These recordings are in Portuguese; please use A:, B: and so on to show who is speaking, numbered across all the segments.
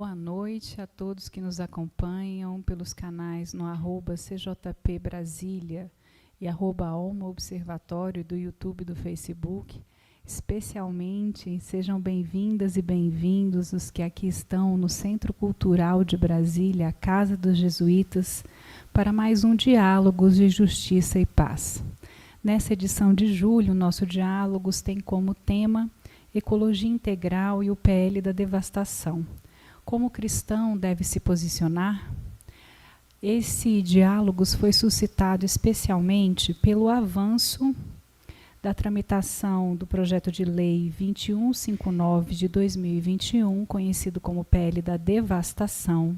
A: Boa noite a todos que nos acompanham pelos canais no @CJP Brasília e @Alma Observatório do YouTube e do Facebook. Especialmente, sejam bem-vindas e bem-vindos os que aqui estão no Centro Cultural de Brasília, a Casa dos Jesuítas, para mais um Diálogos de Justiça e Paz. Nessa edição de julho, nosso Diálogos tem como tema Ecologia Integral e o PL da Devastação. Como o cristão deve se posicionar? Esse Diálogos foi suscitado especialmente pelo avanço da tramitação do projeto de lei 2159 de 2021, conhecido como PL da Devastação,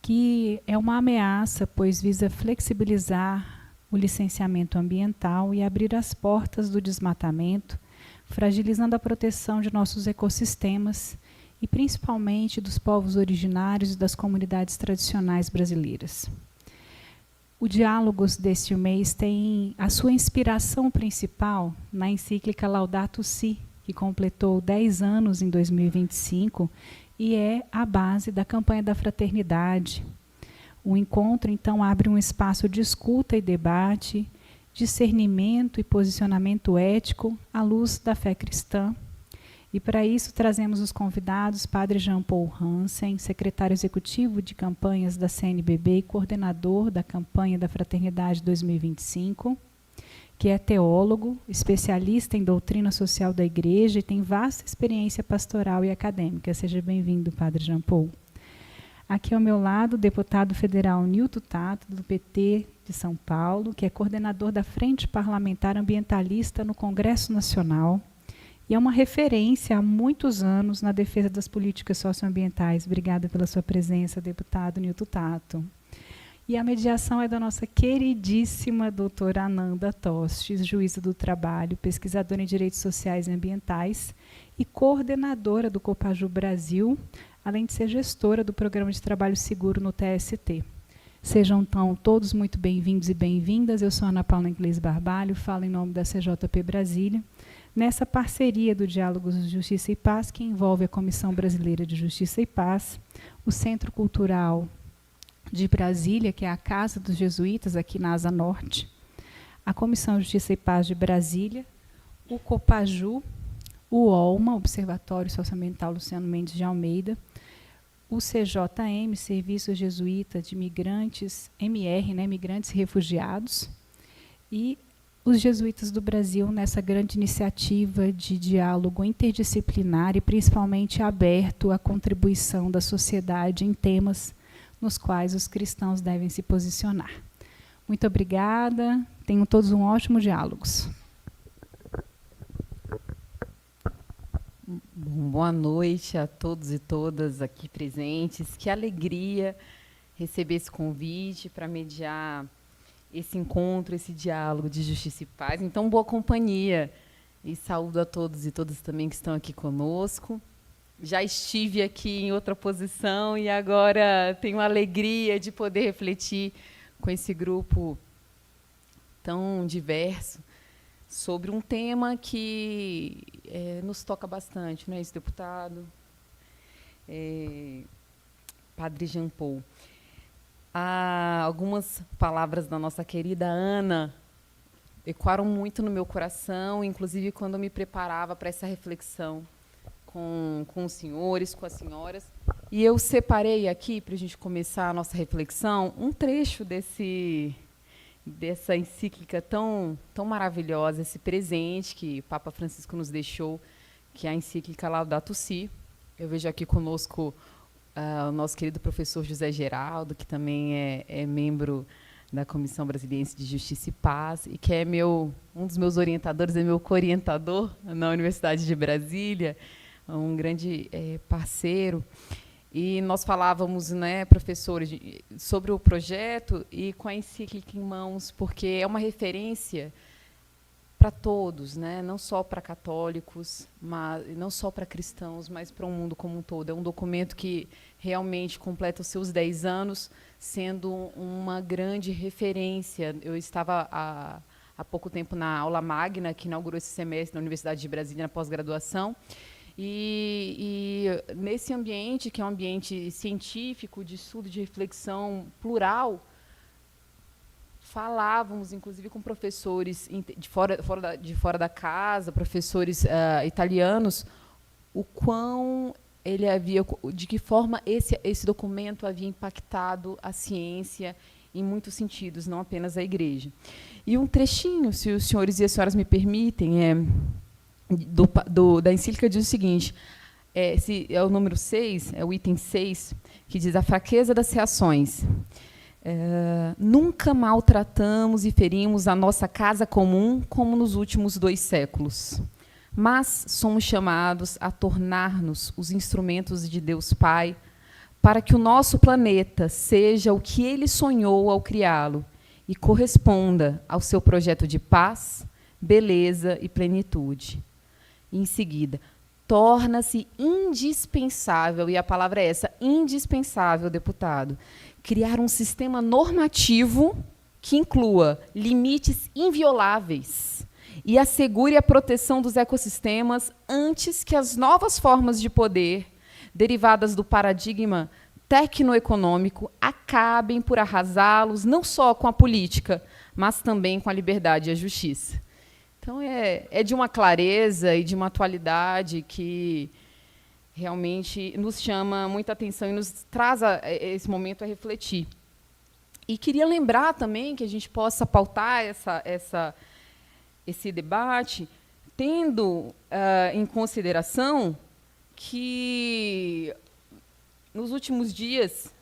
A: que é uma ameaça, pois visa flexibilizar o licenciamento ambiental e abrir as portas do desmatamento, fragilizando a proteção de nossos ecossistemas e principalmente dos povos originários e das comunidades tradicionais brasileiras. O Diálogos deste mês tem a sua inspiração principal na encíclica Laudato Si, que completou 10 anos em 2025 e é a base da campanha da fraternidade. O encontro, então, abre um espaço de escuta e debate, discernimento e posicionamento ético à luz da fé cristã. E para isso trazemos os convidados Padre Jean Paul Hansen, secretário executivo de campanhas da CNBB e coordenador da campanha da Fraternidade 2025, que é teólogo, especialista em doutrina social da Igreja e tem vasta experiência pastoral e acadêmica. Seja bem-vindo, Padre Jean Paul. Aqui ao meu lado, o deputado federal Nilton Tato, do PT de São Paulo, que é coordenador da Frente Parlamentar Ambientalista no Congresso Nacional, e é uma referência há muitos anos na defesa das políticas socioambientais. Obrigada pela sua presença, deputado Nilton Tato. E a mediação é da nossa queridíssima doutora Ananda Tostes, juíza do trabalho, pesquisadora em direitos sociais e ambientais e coordenadora do Copaju Brasil, além de ser gestora do Programa de Trabalho Seguro no TST. Sejam, então, todos muito bem-vindos e bem-vindas. Eu sou Ana Paula Inglês Barbalho, falo em nome da CJP Brasília, nessa parceria do Diálogos de Justiça e Paz, que envolve a Comissão Brasileira de Justiça e Paz, o Centro Cultural de Brasília, que é a Casa dos Jesuítas, aqui na Asa Norte, a Comissão de Justiça e Paz de Brasília, o Copaju, o OLMA, Observatório Socioambiental Luciano Mendes de Almeida, o CJM, Serviço Jesuíta de Migrantes, MR, Migrantes e Refugiados, e os jesuítas do Brasil nessa grande iniciativa de diálogo interdisciplinar e principalmente aberto à contribuição da sociedade em temas nos quais os cristãos devem se posicionar. Muito obrigada, tenham todos um ótimo diálogos.
B: Boa noite a todos e todas aqui presentes. Que alegria receber esse convite para mediar esse encontro, esse diálogo de justiça e paz. Então, boa companhia. E saúdo a todos e todas também que estão aqui conosco. Já estive aqui em outra posição e agora tenho a alegria de poder refletir com esse grupo tão diverso sobre um tema que nos toca bastante, não é isso, deputado? Padre Jean Paul. Há algumas palavras da nossa querida Ana ecoaram muito no meu coração, inclusive quando eu me preparava para essa reflexão com os senhores, com as senhoras. E eu separei aqui, para a gente começar a nossa reflexão, um trecho dessa encíclica tão maravilhosa, esse presente que o Papa Francisco nos deixou, que é a encíclica Laudato Si. Eu vejo aqui conosco o nosso querido professor José Geraldo, que também é membro da Comissão Brasiliense de Justiça e Paz, e que é um dos meus orientadores, é meu co-orientador na Universidade de Brasília, um grande parceiro. E nós falávamos, professores, sobre o projeto e com a encíclica em mãos, porque é uma referência para todos, não só para católicos, não só para cristãos, mas para o mundo como um todo. É um documento que realmente completa os seus 10 anos, sendo uma grande referência. Eu estava há pouco tempo na aula magna, que inaugurou esse semestre na Universidade de Brasília, na pós-graduação, E nesse ambiente, que é um ambiente científico, de estudo, de reflexão plural, falávamos, inclusive, com professores de fora da casa, professores italianos, o quão ele havia, de que forma esse documento havia impactado a ciência em muitos sentidos, não apenas a igreja. E um trechinho, se os senhores e as senhoras me permitem, da encíclica diz o seguinte, é o número 6, é o item 6, que diz: a fraqueza das reações. Nunca maltratamos e ferimos a nossa casa comum como nos últimos 2 séculos. Mas somos chamados a tornar-nos os instrumentos de Deus Pai para que o nosso planeta seja o que Ele sonhou ao criá-lo e corresponda ao seu projeto de paz, beleza e plenitude. E, em seguida, torna-se indispensável, e a palavra é essa, indispensável, deputado, criar um sistema normativo que inclua limites invioláveis e assegure a proteção dos ecossistemas antes que as novas formas de poder, derivadas do paradigma tecnoeconômico, acabem por arrasá-los, não só com a política, mas também com a liberdade e a justiça. Então, é de uma clareza e de uma atualidade que realmente nos chama muita atenção e nos traz esse momento a refletir. E queria lembrar também que a gente possa pautar esse debate, tendo em consideração que, nos últimos dias,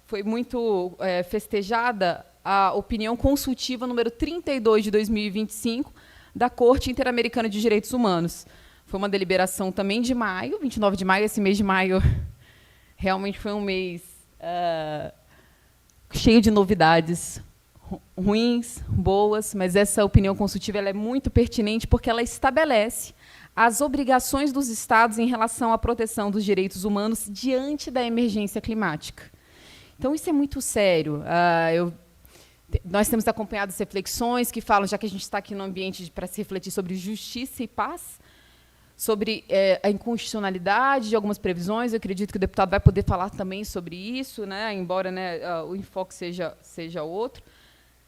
B: foi muito festejada a opinião consultiva número 32 de 2025 da Corte Interamericana de Direitos Humanos. Foi uma deliberação também de maio, 29 de maio, esse mês de maio realmente foi um mês cheio de novidades ruins, boas, mas essa opinião consultiva ela é muito pertinente porque ela estabelece as obrigações dos Estados em relação à proteção dos direitos humanos diante da emergência climática. Então, isso é muito sério. Nós temos acompanhado as reflexões que falam, já que a gente está aqui no ambiente para se refletir sobre justiça e paz, sobre a inconstitucionalidade de algumas previsões. Eu acredito que o deputado vai poder falar também sobre isso, né, embora, né, o enfoque seja outro.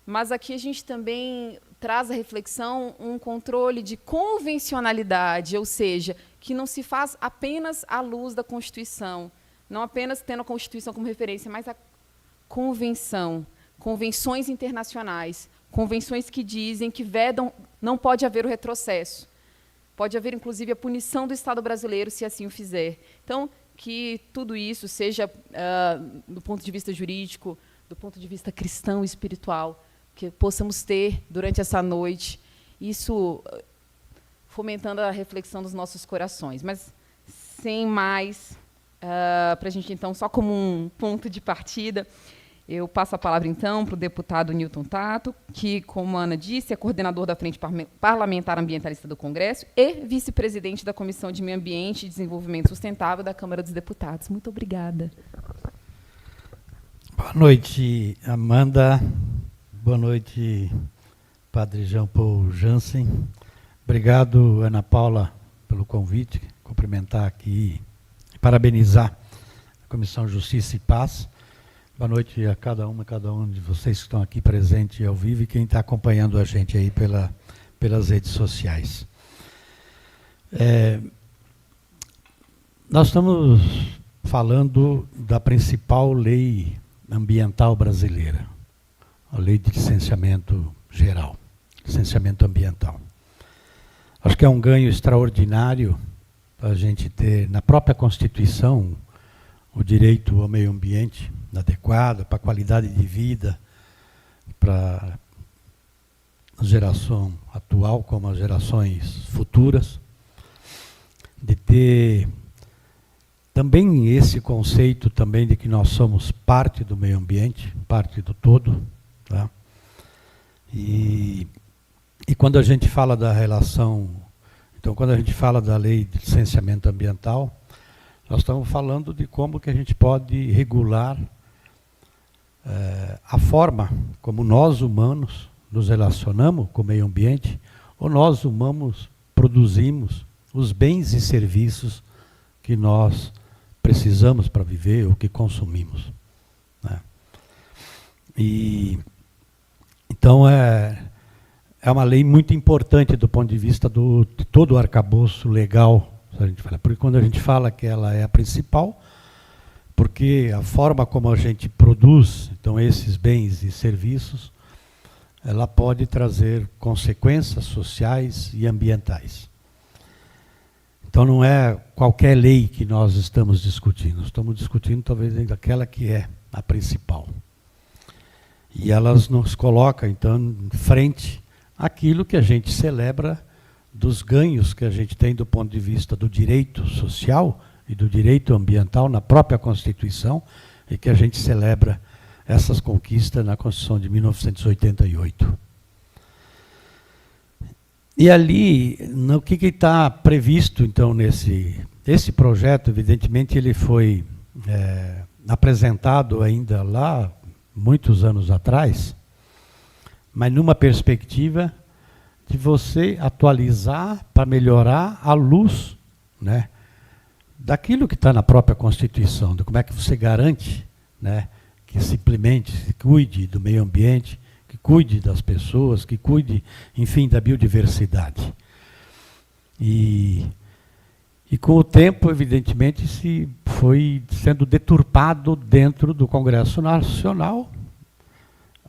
B: Mas aqui a gente também traz à reflexão um controle de convencionalidade, ou seja, que não se faz apenas à luz da Constituição, não apenas tendo a Constituição como referência, mas a convenção, convenções internacionais, convenções que dizem que vedam, não pode haver o retrocesso. Pode haver, inclusive, a punição do Estado brasileiro, se assim o fizer. Então, que tudo isso seja, do ponto de vista jurídico, do ponto de vista cristão e espiritual, que possamos ter, durante essa noite, isso fomentando a reflexão dos nossos corações. Mas, sem mais, para a gente, então, só como um ponto de partida, eu passo a palavra, então, para o deputado Newton Tato, que, como a Ana disse, é coordenador da Frente Parlamentar Ambientalista do Congresso e vice-presidente da Comissão de Meio Ambiente e Desenvolvimento Sustentável da Câmara dos Deputados. Muito obrigada.
C: Boa noite, Amanda. Boa noite, Padre Jean Paul Jansen. Obrigado, Ana Paula, pelo convite. Cumprimentar aqui e parabenizar a Comissão Justiça e Paz. Boa noite a cada um de vocês que estão aqui presentes ao vivo e quem está acompanhando a gente aí pelas redes sociais. Nós estamos falando da principal lei ambiental brasileira, a Lei de Licenciamento Geral, licenciamento ambiental. Acho que é um ganho extraordinário para a gente ter na própria Constituição o direito ao meio ambiente adequado, para a qualidade de vida, para a geração atual como as gerações futuras, de ter também esse conceito também de que nós somos parte do meio ambiente, parte do todo, tá? E quando a gente fala da relação, então quando a gente fala da lei de licenciamento ambiental, nós estamos falando de como que a gente pode regular a forma como nós humanos nos relacionamos com o meio ambiente, ou nós humanos produzimos os bens e serviços que nós precisamos para viver ou que consumimos, né? Então é uma lei muito importante do ponto de vista de todo o arcabouço legal, a gente fala. Porque quando a gente fala que ela é a principal, porque a forma como a gente produz, então, esses bens e serviços, ela pode trazer consequências sociais e ambientais. Então não é qualquer lei que nós estamos discutindo, nós estamos discutindo talvez aquela que é a principal. E elas nos colocam, então, em frente àquilo que a gente celebra dos ganhos que a gente tem do ponto de vista do direito social e do direito ambiental na própria Constituição, e que a gente celebra essas conquistas na Constituição de 1988. E ali, no que está previsto, então, esse projeto, evidentemente, ele foi apresentado ainda lá, muitos anos atrás, mas numa perspectiva de você atualizar para melhorar a luz, né, daquilo que está na própria Constituição, de como é que você garante, né, que simplesmente se cuide do meio ambiente, que cuide das pessoas, que cuide, enfim, da biodiversidade. E com o tempo, evidentemente, se foi sendo deturpado dentro do Congresso Nacional,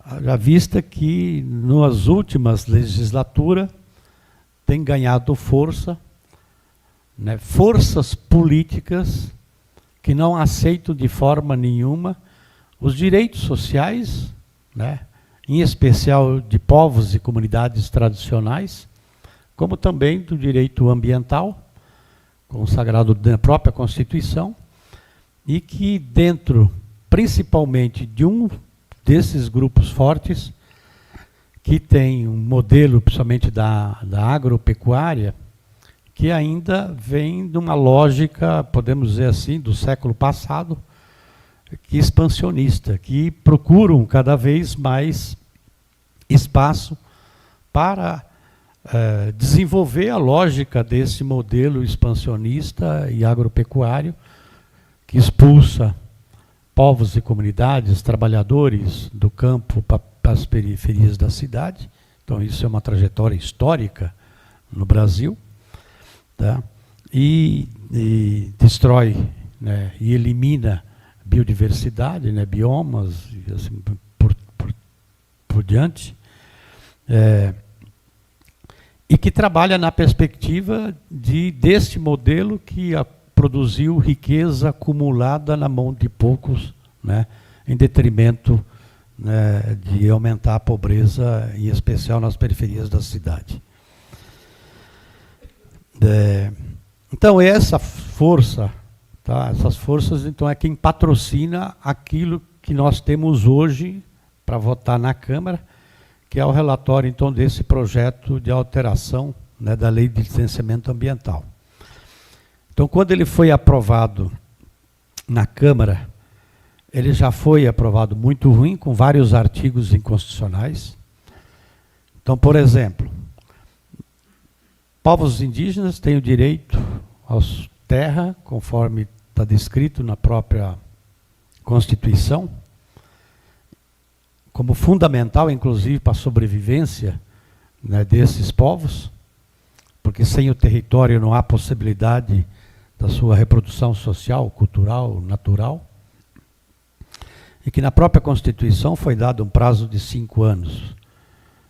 C: à vista que, nas últimas legislaturas, tem ganhado força, né, forças políticas que não aceitam de forma nenhuma os direitos sociais, né, em especial de povos e comunidades tradicionais, como também do direito ambiental, consagrado na própria Constituição, e que dentro, principalmente, de um desses grupos fortes, que tem um modelo, principalmente da agropecuária, que ainda vem de uma lógica, podemos dizer assim, do século passado, que expansionista, que procuram cada vez mais espaço para desenvolver a lógica desse modelo expansionista e agropecuário, que expulsa povos e comunidades, trabalhadores do campo para as periferias da cidade. Então isso é uma trajetória histórica no Brasil, tá? E destrói, né, e elimina biodiversidade, né, biomas, e assim por diante. E que trabalha na perspectiva deste modelo que produziu riqueza acumulada na mão de poucos, né, em detrimento, né, de aumentar a pobreza, em especial nas periferias da cidade. Então, essa força, tá, essas forças, então, é quem patrocina aquilo que nós temos hoje para votar na Câmara, que é o relatório, então, desse projeto de alteração, né, da Lei de Licenciamento Ambiental. Então, quando ele foi aprovado na Câmara, ele já foi aprovado muito ruim, com vários artigos inconstitucionais. Então, por exemplo, povos indígenas têm o direito à terra, conforme está descrito na própria Constituição, como fundamental, inclusive, para a sobrevivência, né, desses povos, porque sem o território não há possibilidade da sua reprodução social, cultural, natural, e que na própria Constituição foi dado um prazo de 5 anos.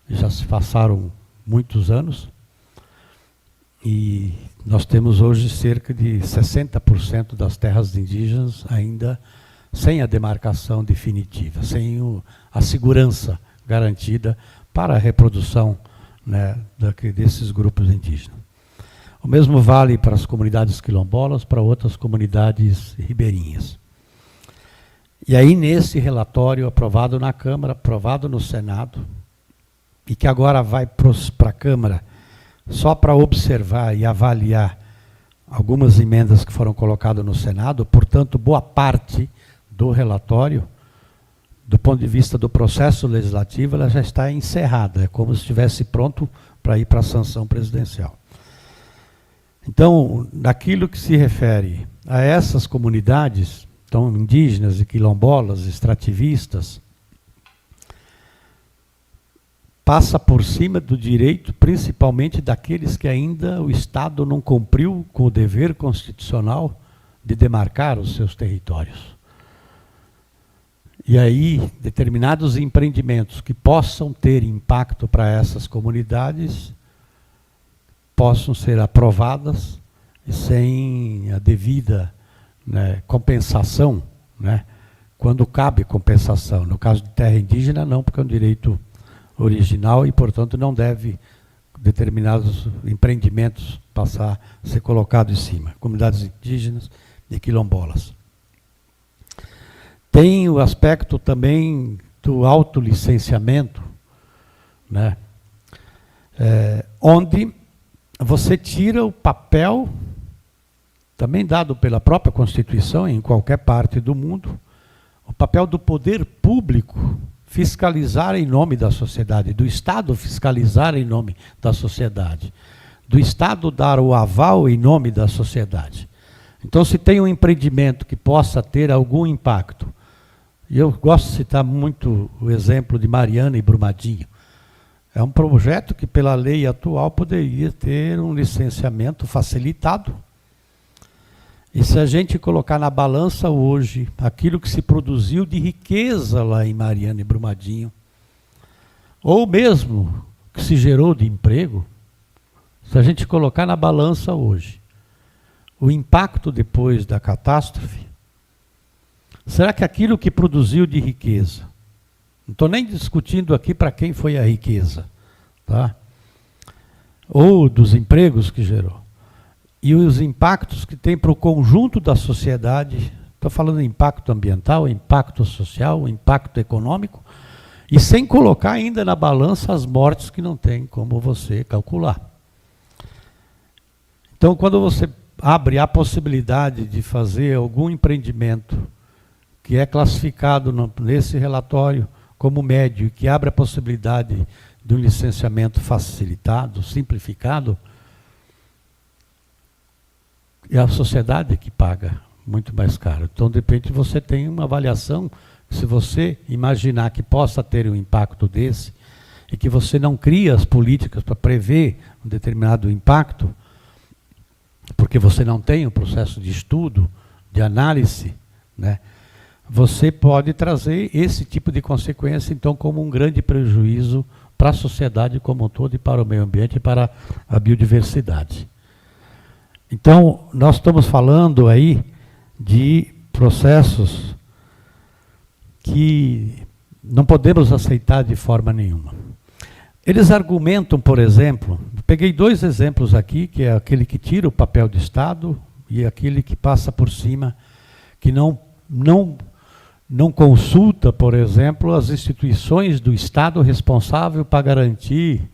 C: Já se passaram muitos anos, e nós temos hoje cerca de 60% das terras indígenas ainda sem a demarcação definitiva, sem a segurança garantida para a reprodução, né, desses grupos indígenas. O mesmo vale para as comunidades quilombolas, para outras comunidades ribeirinhas. E aí, nesse relatório aprovado na Câmara, aprovado no Senado, e que agora vai para a Câmara só para observar e avaliar algumas emendas que foram colocadas no Senado, portanto, boa parte do relatório, do ponto de vista do processo legislativo, ela já está encerrada, é como se estivesse pronto para ir para a sanção presidencial. Então, naquilo que se refere a essas comunidades, então indígenas e quilombolas, extrativistas, passa por cima do direito, principalmente daqueles que ainda o Estado não cumpriu com o dever constitucional de demarcar os seus territórios. E aí, determinados empreendimentos que possam ter impacto para essas comunidades possam ser aprovadas e sem a devida, né, compensação, né, quando cabe compensação. No caso de terra indígena, não, porque é um direito original e, portanto, não deve determinados empreendimentos passar a ser colocado em cima. Comunidades indígenas e quilombolas. Tem o aspecto também do autolicenciamento, né, onde você tira o papel, também dado pela própria Constituição, em qualquer parte do mundo, o papel do poder público fiscalizar em nome da sociedade, do Estado fiscalizar em nome da sociedade, do Estado dar o aval em nome da sociedade. Então, se tem um empreendimento que possa ter algum impacto, e eu gosto de citar muito o exemplo de Mariana e Brumadinho, é um projeto que, pela lei atual, poderia ter um licenciamento facilitado. E se a gente colocar na balança hoje aquilo que se produziu de riqueza lá em Mariana e Brumadinho, ou mesmo que se gerou de emprego, se a gente colocar na balança hoje o impacto depois da catástrofe, será que aquilo que produziu de riqueza, não estou nem discutindo aqui para quem foi a riqueza, tá? Ou dos empregos que gerou, e os impactos que tem para o conjunto da sociedade, estou falando de impacto ambiental, impacto social, impacto econômico, e sem colocar ainda na balança as mortes que não tem como você calcular. Então, quando você abre a possibilidade de fazer algum empreendimento que é classificado nesse relatório como médio, e que abre a possibilidade de um licenciamento facilitado, simplificado, é a sociedade que paga muito mais caro. Então, de repente, você tem uma avaliação, se você imaginar que possa ter um impacto desse, e que você não cria as políticas para prever um determinado impacto, porque você não tem um processo de estudo, de análise, né, você pode trazer esse tipo de consequência, então, como um grande prejuízo para a sociedade como um todo, e para o meio ambiente e para a biodiversidade. Então, nós estamos falando aí de processos que não podemos aceitar de forma nenhuma. Eles argumentam, por exemplo, peguei 2 exemplos aqui, que é aquele que tira o papel de Estado e aquele que passa por cima, que não consulta, por exemplo, as instituições do Estado responsável para garantir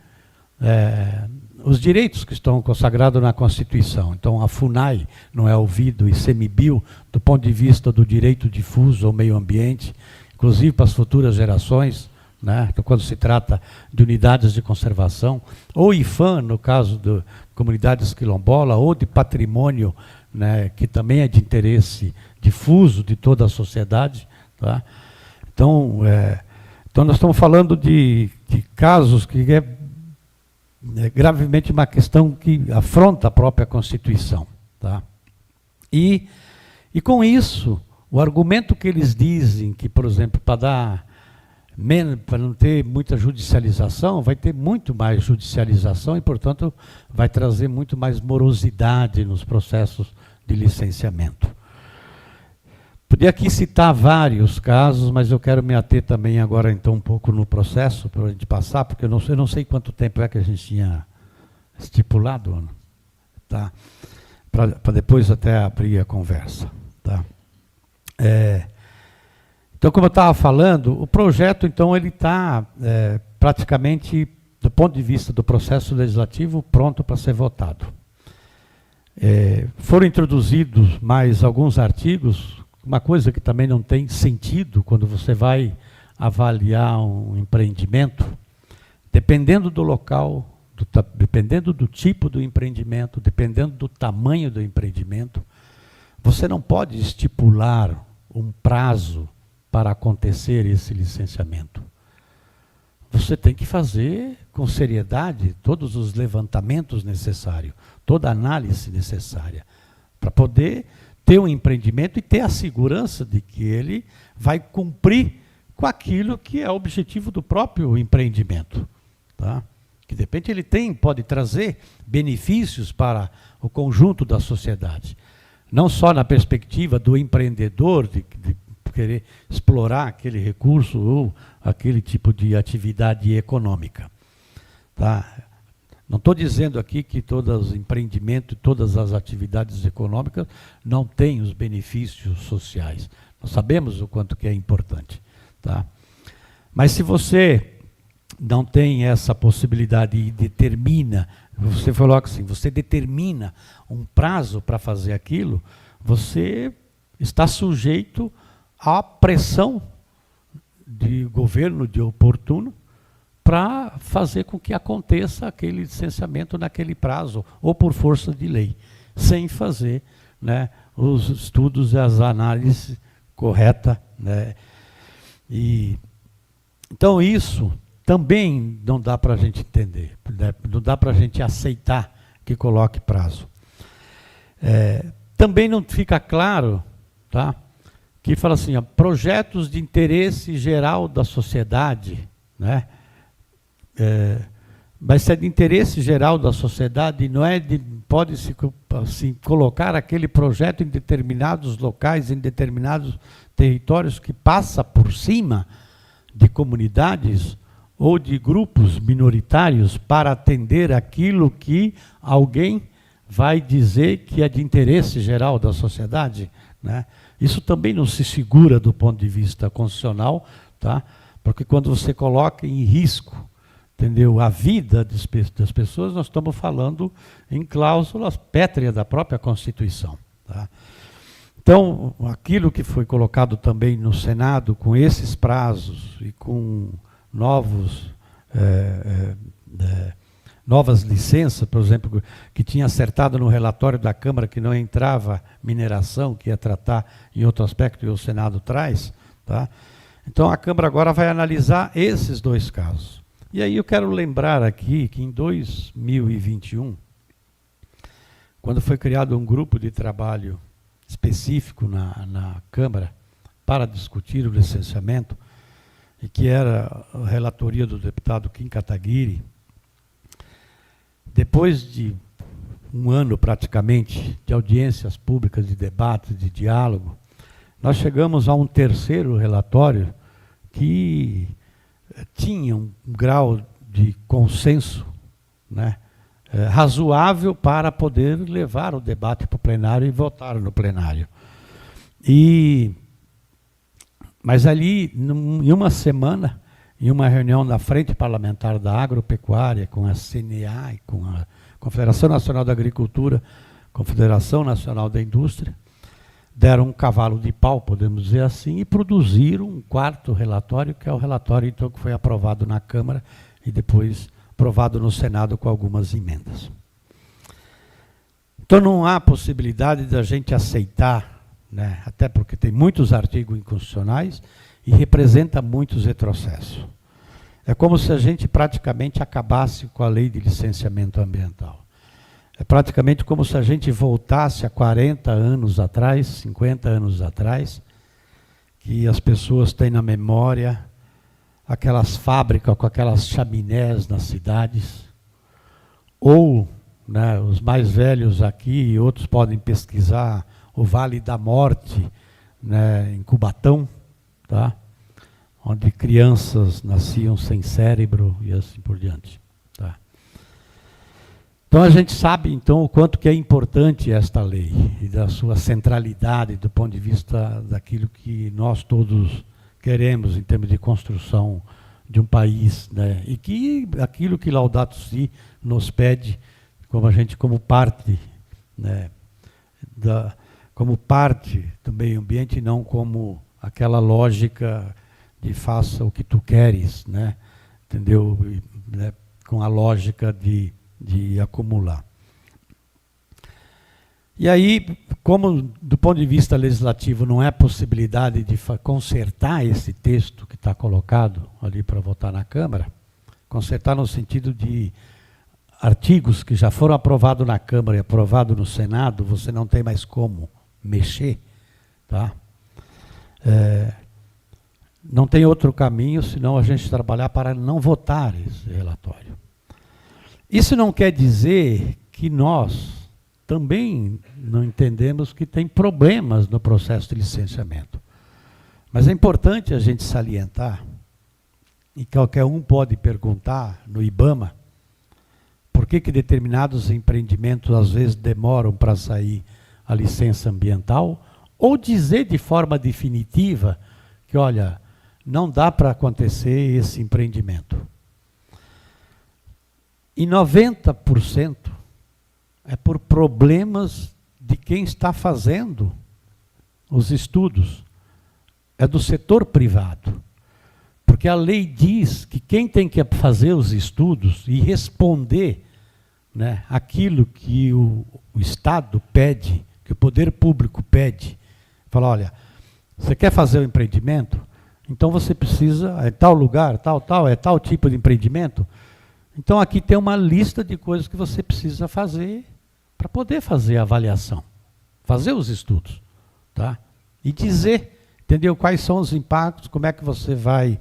C: os direitos que estão consagrados na Constituição. Então, a FUNAI não é ouvido, e ICMBio, do ponto de vista do direito difuso ao meio ambiente, inclusive para as futuras gerações, né? Então, quando se trata de unidades de conservação, ou IFAM, no caso de comunidades quilombolas, ou de patrimônio, né, que também é de interesse difuso de toda a sociedade, tá? Então, nós estamos falando de casos que é gravemente uma questão que afronta a própria Constituição, tá? E com isso, o argumento que eles dizem que, por exemplo, para não ter muita judicialização, vai ter muito mais judicialização e, portanto, vai trazer muito mais morosidade nos processos de licenciamento. Podia aqui citar vários casos, mas eu quero me ater também agora, então, um pouco no processo, para a gente passar, porque eu não sei quanto tempo é que a gente tinha estipulado, tá? Para depois até abrir a conversa. Tá? Então, como eu estava falando, o projeto, então, ele está praticamente, do ponto de vista do processo legislativo, pronto para ser votado. Foram introduzidos mais alguns artigos, uma coisa que também não tem sentido quando você vai avaliar um empreendimento, dependendo do local, dependendo do tipo do empreendimento, dependendo do tamanho do empreendimento, você não pode estipular um prazo para acontecer esse licenciamento. Você tem que fazer com seriedade todos os levantamentos necessários, toda a análise necessária, para poder ter um empreendimento e ter a segurança de que ele vai cumprir com aquilo que é o objetivo do próprio empreendimento. Tá? Que de repente ele pode trazer benefícios para o conjunto da sociedade. Não só na perspectiva do empreendedor, de querer explorar aquele recurso ou aquele tipo de atividade econômica. Tá? Não estou dizendo aqui que todos os empreendimentos, todas as atividades econômicas não têm os benefícios sociais. Nós sabemos o quanto que é importante. Tá? Mas se você não tem essa possibilidade e determina, você falou assim, você determina um prazo para fazer aquilo, você está sujeito à pressão de governo de oportuno para fazer com que aconteça aquele licenciamento naquele prazo, ou por força de lei, sem fazer, né, os estudos e as análises corretas. Né? Então isso também não dá para a gente entender, né? Não dá para a gente aceitar que coloque prazo. Também não fica claro, tá? Que fala assim, ó, projetos de interesse geral da sociedade, né? Mas se é de interesse geral da sociedade, não é pode-se assim, colocar aquele projeto em determinados locais, em determinados territórios que passa por cima de comunidades ou de grupos minoritários para atender aquilo que alguém vai dizer que é de interesse geral da sociedade, né? Isso também não se segura do ponto de vista constitucional, tá? Porque quando você coloca em risco, entendeu, a vida das pessoas, nós estamos falando em cláusulas pétreas da própria Constituição. Tá? Então, aquilo que foi colocado também no Senado, com esses prazos e com novas licenças, por exemplo, que tinha acertado no relatório da Câmara que não entrava mineração, que ia tratar em outro aspecto, e o Senado traz. Tá? Então, a Câmara agora vai analisar esses dois casos. E aí eu quero lembrar aqui que em 2021, quando foi criado um grupo de trabalho específico na Câmara para discutir o licenciamento, e que era a relatoria do deputado Kim Kataguiri, depois de um ano praticamente de audiências públicas, de debate, de diálogo, nós chegamos a um terceiro relatório que tinha um grau de consenso, né, razoável para poder levar o debate para o plenário e votar no plenário. Mas ali, em uma semana, em uma reunião na Frente Parlamentar da Agropecuária, com a CNA e com a Confederação Nacional da Agricultura, Confederação Nacional da Indústria, deram um cavalo de pau, podemos dizer assim, e produziram um quarto relatório, que é o relatório então, que foi aprovado na Câmara e depois aprovado no Senado com algumas emendas. Então não há possibilidade da gente aceitar, né, até porque tem muitos artigos inconstitucionais e representa muitos retrocessos. É como se a gente praticamente acabasse com a lei de licenciamento ambiental. É praticamente como se a gente voltasse a 40 anos atrás, 50 anos atrás, que as pessoas têm na memória aquelas fábricas com aquelas chaminés nas cidades, ou, né, os mais velhos aqui, e outros podem pesquisar, o Vale da Morte, né, em Cubatão, tá? Onde crianças nasciam sem cérebro e assim por diante. Tá? Então a gente sabe então o quanto que é importante esta lei e da sua centralidade do ponto de vista daquilo que nós todos queremos em termos de construção de um país, né? E que aquilo que Laudato Si nos pede, como parte, né, como parte do meio ambiente, não como aquela lógica de faça o que tu queres, né? Entendeu? E, né, com a lógica de acumular. E aí, como do ponto de vista legislativo não é possibilidade de consertar esse texto que está colocado ali para votar na Câmara, consertar no sentido de artigos que já foram aprovados na Câmara e aprovados no Senado, você não tem mais como mexer, tá? Não tem outro caminho senão a gente trabalhar para não votar esse relatório. Isso não quer dizer que nós também não entendemos que tem problemas no processo de licenciamento. Mas é importante a gente salientar, e qualquer um pode perguntar no IBAMA, por que determinados empreendimentos às vezes demoram para sair a licença ambiental, ou dizer de forma definitiva que, olha, não dá para acontecer esse empreendimento. E 90% é por problemas de quem está fazendo os estudos. É do setor privado. Porque a lei diz que quem tem que fazer os estudos e responder, né, aquilo que o Estado pede, que o poder público pede, fala, olha, você quer fazer o empreendimento? Então você precisa, é tal lugar, é tal tipo de empreendimento? Então aqui tem uma lista de coisas que você precisa fazer para poder fazer a avaliação, fazer os estudos, tá? E dizer, entendeu, quais são os impactos, como é que você vai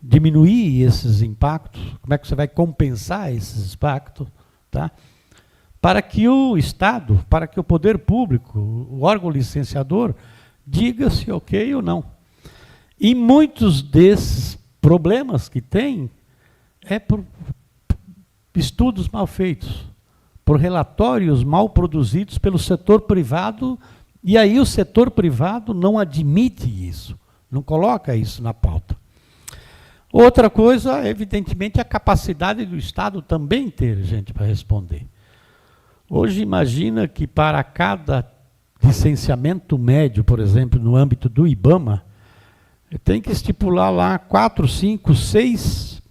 C: diminuir esses impactos, como é que você vai compensar esses impactos, tá? Para que o Estado, para que o poder público, o órgão licenciador, diga se ok ou não. E muitos desses problemas que tem é por estudos mal feitos, por relatórios mal produzidos pelo setor privado, e aí o setor privado não admite isso, não coloca isso na pauta. Outra coisa, evidentemente, é a capacidade do Estado também ter gente para responder. Hoje, imagina que para cada licenciamento médio, por exemplo, no âmbito do IBAMA, tem que estipular lá 4, 5, 6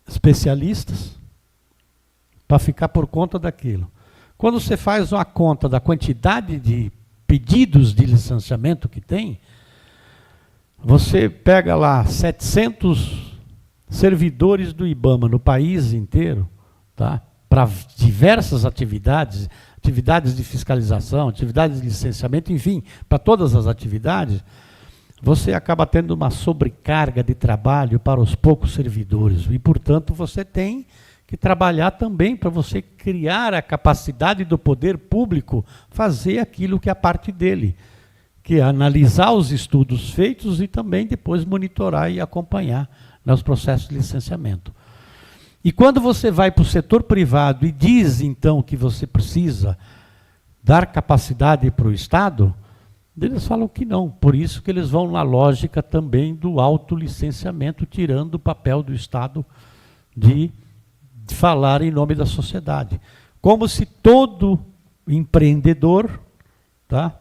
C: especialistas para ficar por conta daquilo. Quando você faz uma conta da quantidade de pedidos de licenciamento que tem, você pega lá 700 servidores do IBAMA no país inteiro, tá? Para diversas atividades, atividades de fiscalização, atividades de licenciamento, enfim, para todas as atividades, você acaba tendo uma sobrecarga de trabalho para os poucos servidores. E, portanto, você tem que trabalhar também para você criar a capacidade do poder público fazer aquilo que é a parte dele, que é analisar os estudos feitos e também depois monitorar e acompanhar nos processos de licenciamento. E quando você vai para o setor privado e diz, então, que você precisa dar capacidade para o Estado, eles falam que não. Por isso que eles vão na lógica também do autolicenciamento, tirando o papel do Estado de falar em nome da sociedade. Como se todo empreendedor, tá,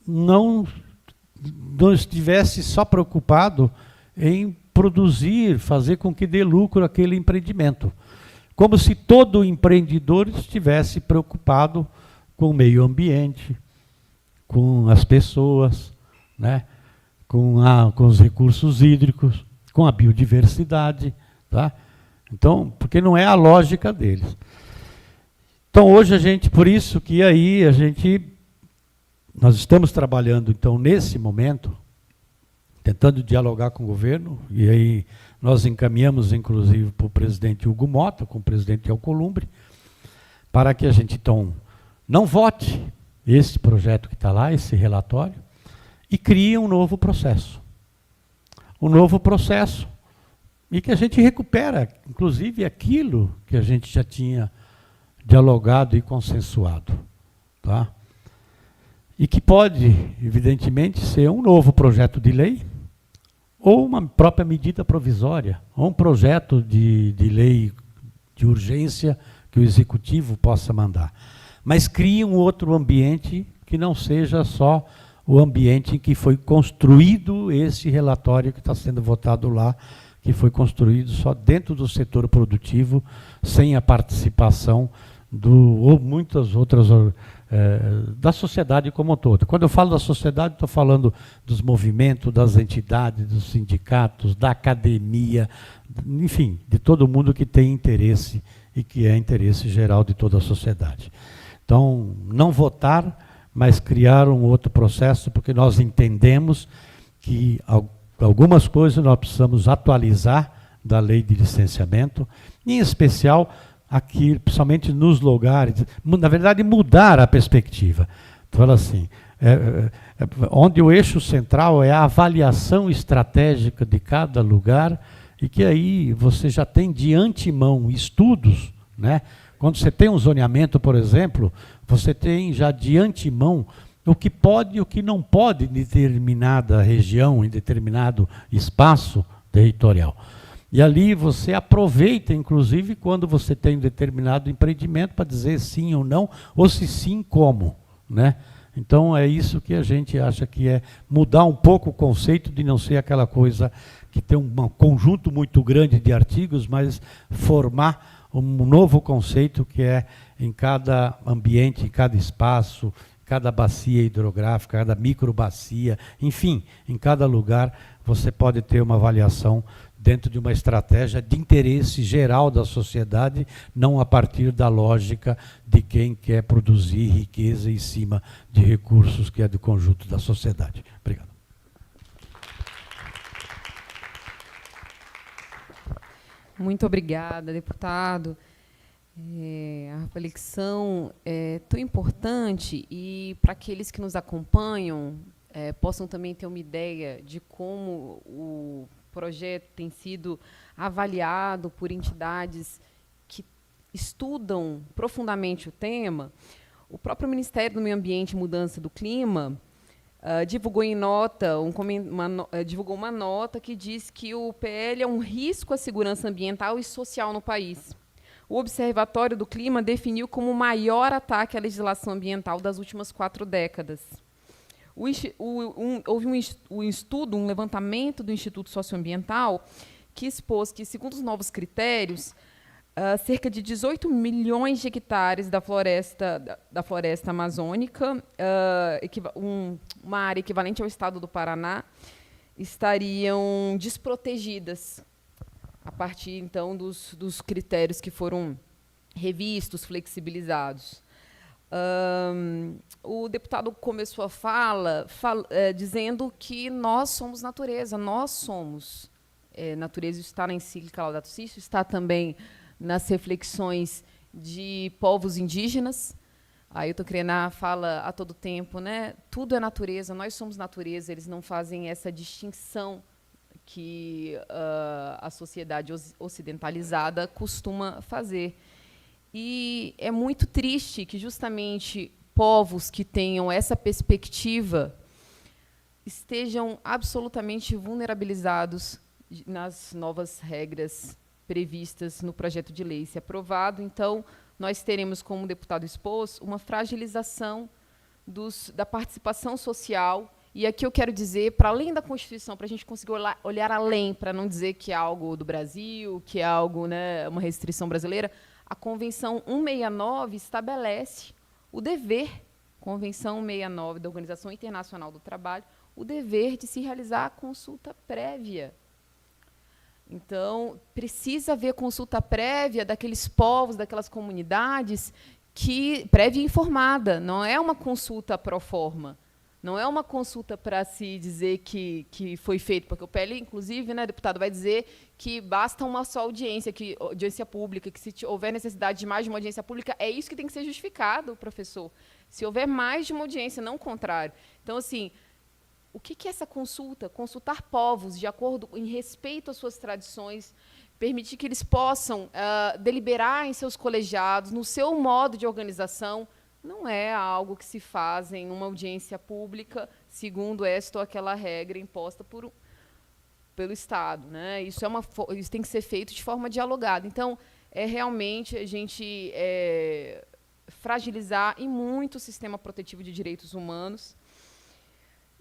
C: não estivesse só preocupado em produzir, fazer com que dê lucro aquele empreendimento. Como se todo empreendedor estivesse preocupado com o meio ambiente, com as pessoas, né, com os recursos hídricos, com a biodiversidade, tá? Então, porque não é a lógica deles. Então, hoje a gente, por isso que aí nós estamos trabalhando, então, nesse momento, tentando dialogar com o governo, e aí nós encaminhamos, inclusive, para o presidente Hugo Mota, com o presidente Alcolumbre, para que a gente, então, não vote esse projeto que está lá, esse relatório, e crie um novo processo. Um novo processo, e que a gente recupera, inclusive, aquilo que a gente já tinha dialogado e consensuado, tá? E que pode, evidentemente, ser um novo projeto de lei, ou uma própria medida provisória, ou um projeto de lei de urgência que o Executivo possa mandar. Mas crie um outro ambiente que não seja só o ambiente em que foi construído esse relatório que está sendo votado lá, que foi construído só dentro do setor produtivo, sem a participação ou muitas outras da sociedade como um todo. Quando eu falo da sociedade, estou falando dos movimentos, das entidades, dos sindicatos, da academia, enfim, de todo mundo que tem interesse e que é interesse geral de toda a sociedade. Então, não votar, mas criar um outro processo, porque nós entendemos que algumas coisas nós precisamos atualizar da lei de licenciamento, em especial aqui, principalmente nos lugares, na verdade, mudar a perspectiva. Fala assim, onde o eixo central é a avaliação estratégica de cada lugar, e que aí você já tem de antemão estudos, né? Quando você tem um zoneamento, por exemplo, você tem já de antemão o que pode e o que não pode em determinada região, em determinado espaço territorial. E ali você aproveita, inclusive, quando você tem um determinado empreendimento para dizer sim ou não, ou se sim, como, né? Então, é isso que a gente acha que é mudar um pouco o conceito de não ser aquela coisa que tem um conjunto muito grande de artigos, mas formar um novo conceito que é em cada ambiente, em cada espaço, cada bacia hidrográfica, cada microbacia, enfim, em cada lugar você pode ter uma avaliação dentro de uma estratégia de interesse geral da sociedade, não a partir da lógica de quem quer produzir riqueza em cima de recursos que é do conjunto da sociedade. Obrigado.
B: Muito obrigada, deputado. A reflexão é tão importante e para aqueles que nos acompanham possam também ter uma ideia de como o projeto tem sido avaliado por entidades que estudam profundamente o tema. O próprio Ministério do Meio Ambiente e Mudança do Clima divulgou em nota, divulgou uma nota que diz que o PL é um risco à segurança ambiental e social no país. O Observatório do Clima definiu como o maior ataque à legislação ambiental das últimas 4 décadas. Houve um estudo, um levantamento do Instituto Socioambiental que expôs que, segundo os novos critérios, cerca de 18 milhões de hectares da floresta amazônica, uma área equivalente ao estado do Paraná, estariam desprotegidas a partir, então, dos critérios que foram revistos, flexibilizados. O deputado começou a fala dizendo que nós somos natureza, natureza, isso está na encíclica Laudato Si', isso está também nas reflexões de povos indígenas. Ailton Krenar fala a todo tempo, né? Tudo é natureza, nós somos natureza, eles não fazem essa distinção que a sociedade ocidentalizada costuma fazer. E é muito triste que justamente povos que tenham essa perspectiva estejam absolutamente vulnerabilizados nas novas regras previstas no projeto de lei. Se aprovado, então, nós teremos, como o deputado expôs, uma fragilização da participação social. E aqui eu quero dizer, para além da Constituição, para a gente conseguir olhar além, para não dizer que é algo do Brasil, que é algo, né, uma restrição brasileira, a Convenção 169 estabelece o dever, Convenção 169 da Organização Internacional do Trabalho, o dever de se realizar a consulta prévia. Então, precisa haver consulta prévia daqueles povos, daquelas comunidades, prévia informada, não é uma consulta pro forma. Não é uma consulta para se dizer que foi feito, porque o PL, inclusive, né, deputado, vai dizer que basta uma só audiência pública, que se houver necessidade de mais de uma audiência pública, é isso que tem que ser justificado, professor. Se houver mais de uma audiência, não o contrário. Então, assim, o que é essa consulta? Consultar povos de acordo, em respeito às suas tradições, permitir que eles possam deliberar em seus colegiados, no seu modo de organização. Não é algo que se faz em uma audiência pública, segundo esta ou aquela regra imposta pelo Estado, né? Isso tem que ser feito de forma dialogada. Então, é realmente a gente fragilizar em muito o sistema protetivo de direitos humanos.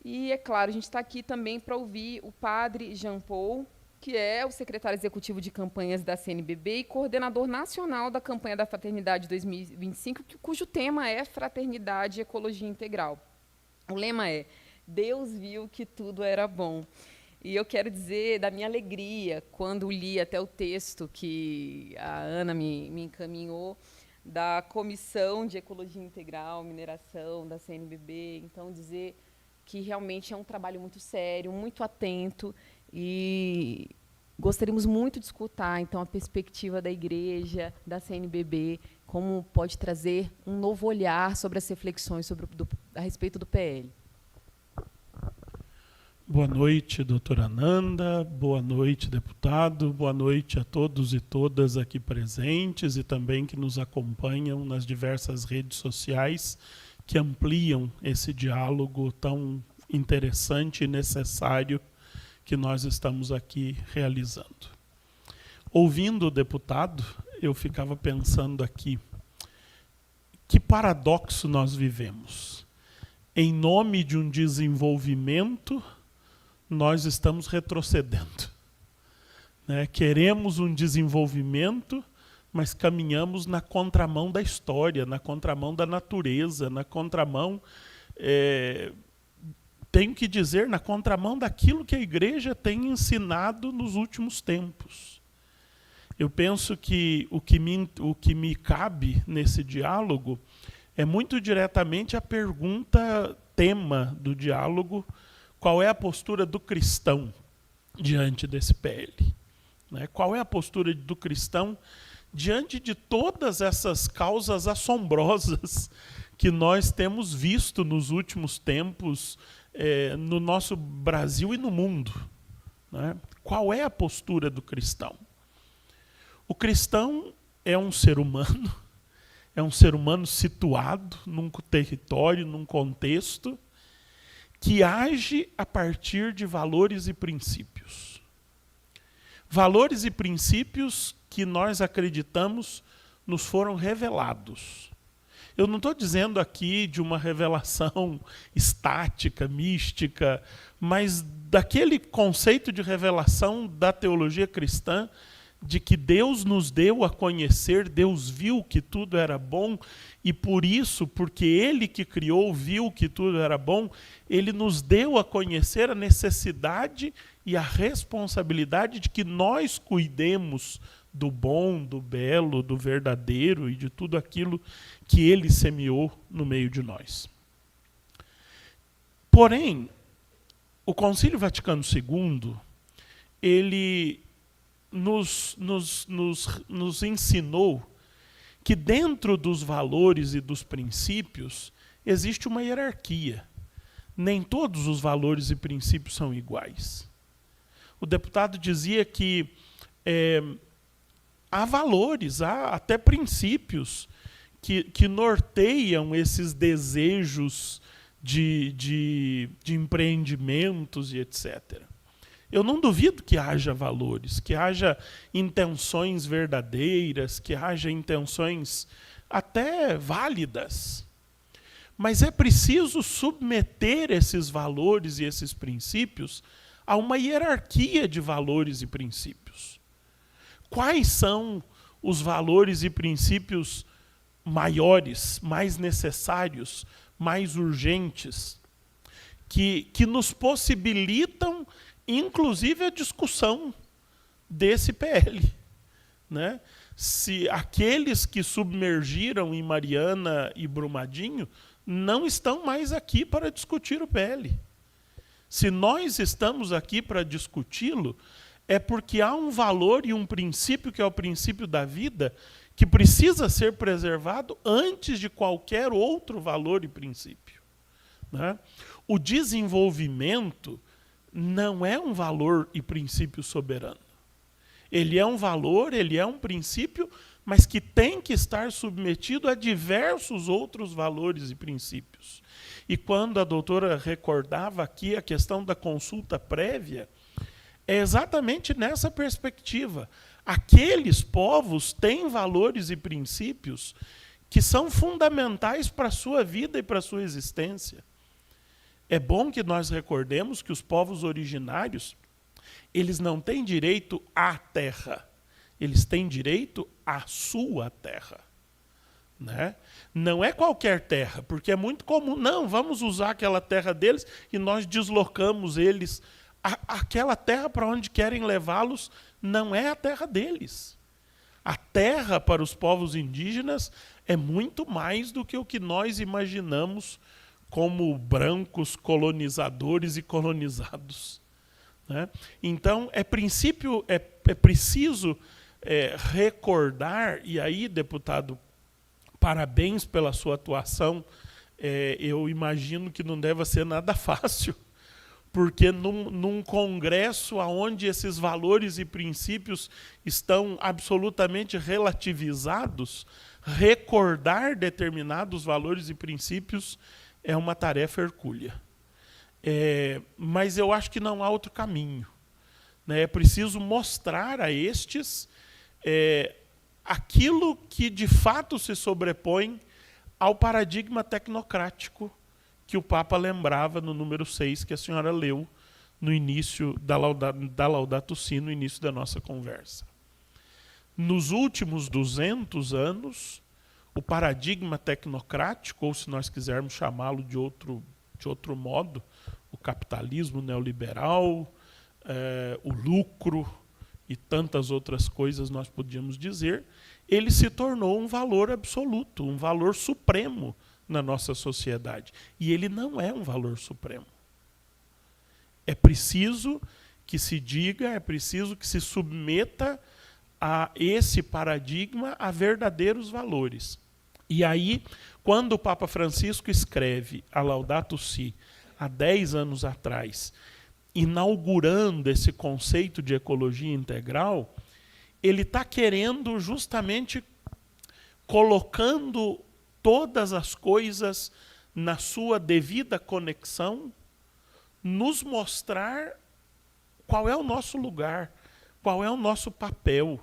B: E, é claro, a gente está aqui também para ouvir o padre Jean Paul, que é o secretário executivo de campanhas da CNBB e coordenador nacional da campanha da Fraternidade 2025, cujo tema é Fraternidade e Ecologia Integral. O lema é: Deus viu que tudo era bom. E eu quero dizer da minha alegria quando li até o texto que a Ana me encaminhou, da Comissão de Ecologia Integral, Mineração, da CNBB. Então, dizer que realmente é um trabalho muito sério, muito atento, e gostaríamos muito de escutar, então, a perspectiva da Igreja, da CNBB, como pode trazer um novo olhar sobre as reflexões a respeito do PL.
D: Boa noite, doutora Nanda, boa noite, deputado, boa noite a todos e todas aqui presentes e também que nos acompanham nas diversas redes sociais que ampliam esse diálogo tão interessante e necessário que nós estamos aqui realizando. Ouvindo o deputado, eu ficava pensando aqui, que paradoxo nós vivemos. Em nome de um desenvolvimento, nós estamos retrocedendo. Né? Queremos um desenvolvimento, mas caminhamos na contramão da história, na contramão da natureza, na contramão, tenho que dizer, na contramão daquilo que a Igreja tem ensinado nos últimos tempos. Eu penso que o que me cabe nesse diálogo é muito diretamente a pergunta tema do diálogo: qual é a postura do cristão diante desse PL? Né? Qual é a postura do cristão diante de todas essas causas assombrosas que nós temos visto nos últimos tempos no nosso Brasil e no mundo? Né? Qual é a postura do cristão? O cristão é um ser humano situado num território, num contexto, que age a partir de valores e princípios. Valores e princípios que nós acreditamos nos foram revelados. Eu não estou dizendo aqui de uma revelação estática, mística, mas daquele conceito de revelação da teologia cristã, de que Deus nos deu a conhecer, Deus viu que tudo era bom, e por isso, porque Ele que criou, viu que tudo era bom, Ele nos deu a conhecer a necessidade e a responsabilidade de que nós cuidemos do bom, do belo, do verdadeiro e de tudo aquilo que Ele semeou no meio de nós. Porém, o Concílio Vaticano II, ele nos ensinou que dentro dos valores e dos princípios existe uma hierarquia. Nem todos os valores e princípios são iguais. O deputado dizia que há valores, há até princípios que norteiam esses desejos de empreendimentos e etc. Eu não duvido que haja valores, que haja intenções verdadeiras, que haja intenções até válidas. Mas é preciso submeter esses valores e esses princípios a uma hierarquia de valores e princípios. Quais são os valores e princípios maiores, mais necessários, mais urgentes, que nos possibilitam inclusive a discussão desse PL. Né? Se aqueles que submergiram em Mariana e Brumadinho não estão mais aqui para discutir o PL. Se nós estamos aqui para discuti-lo, é porque há um valor e um princípio, que é o princípio da vida, que precisa ser preservado antes de qualquer outro valor e princípio. Né? O desenvolvimento não é um valor e princípio soberano. Ele é um valor, ele é um princípio, mas que tem que estar submetido a diversos outros valores e princípios. E quando a doutora recordava aqui a questão da consulta prévia, é exatamente nessa perspectiva. Aqueles povos têm valores e princípios que são fundamentais para a sua vida e para a sua existência. É bom que nós recordemos que os povos originários Eles não têm direito à terra. Eles têm direito à sua terra. Né? Não é qualquer terra, porque é muito comum. Não, vamos usar aquela terra deles e nós deslocamos eles. Aquela terra para onde querem levá-los não é a terra deles. A terra para os povos indígenas é muito mais do que o que nós imaginamos como brancos colonizadores e colonizados. Né? Então, é preciso recordar, e aí, deputado, parabéns pela sua atuação. Eu imagino que não deva ser nada fácil, porque num congresso onde esses valores e princípios estão absolutamente relativizados, recordar determinados valores e princípios é uma tarefa hercúlea. Mas eu acho que não há outro caminho. Né? É preciso mostrar a estes aquilo que de fato se sobrepõe ao paradigma tecnocrático que o Papa lembrava no número 6 que a senhora leu no início da Laudato Si, no início da nossa conversa. Nos últimos 200 anos, o paradigma tecnocrático, ou se nós quisermos chamá-lo de outro modo, o capitalismo neoliberal, o lucro e tantas outras coisas nós podíamos dizer, ele se tornou um valor absoluto, um valor supremo na nossa sociedade. E ele não é um valor supremo. É preciso que se diga, é preciso que se submeta a esse paradigma a verdadeiros valores. E aí, quando o Papa Francisco escreve a Laudato Si, há 10 anos atrás, inaugurando esse conceito de ecologia integral, ele está querendo justamente colocando todas as coisas na sua devida conexão, nos mostrar qual é o nosso lugar, qual é o nosso papel.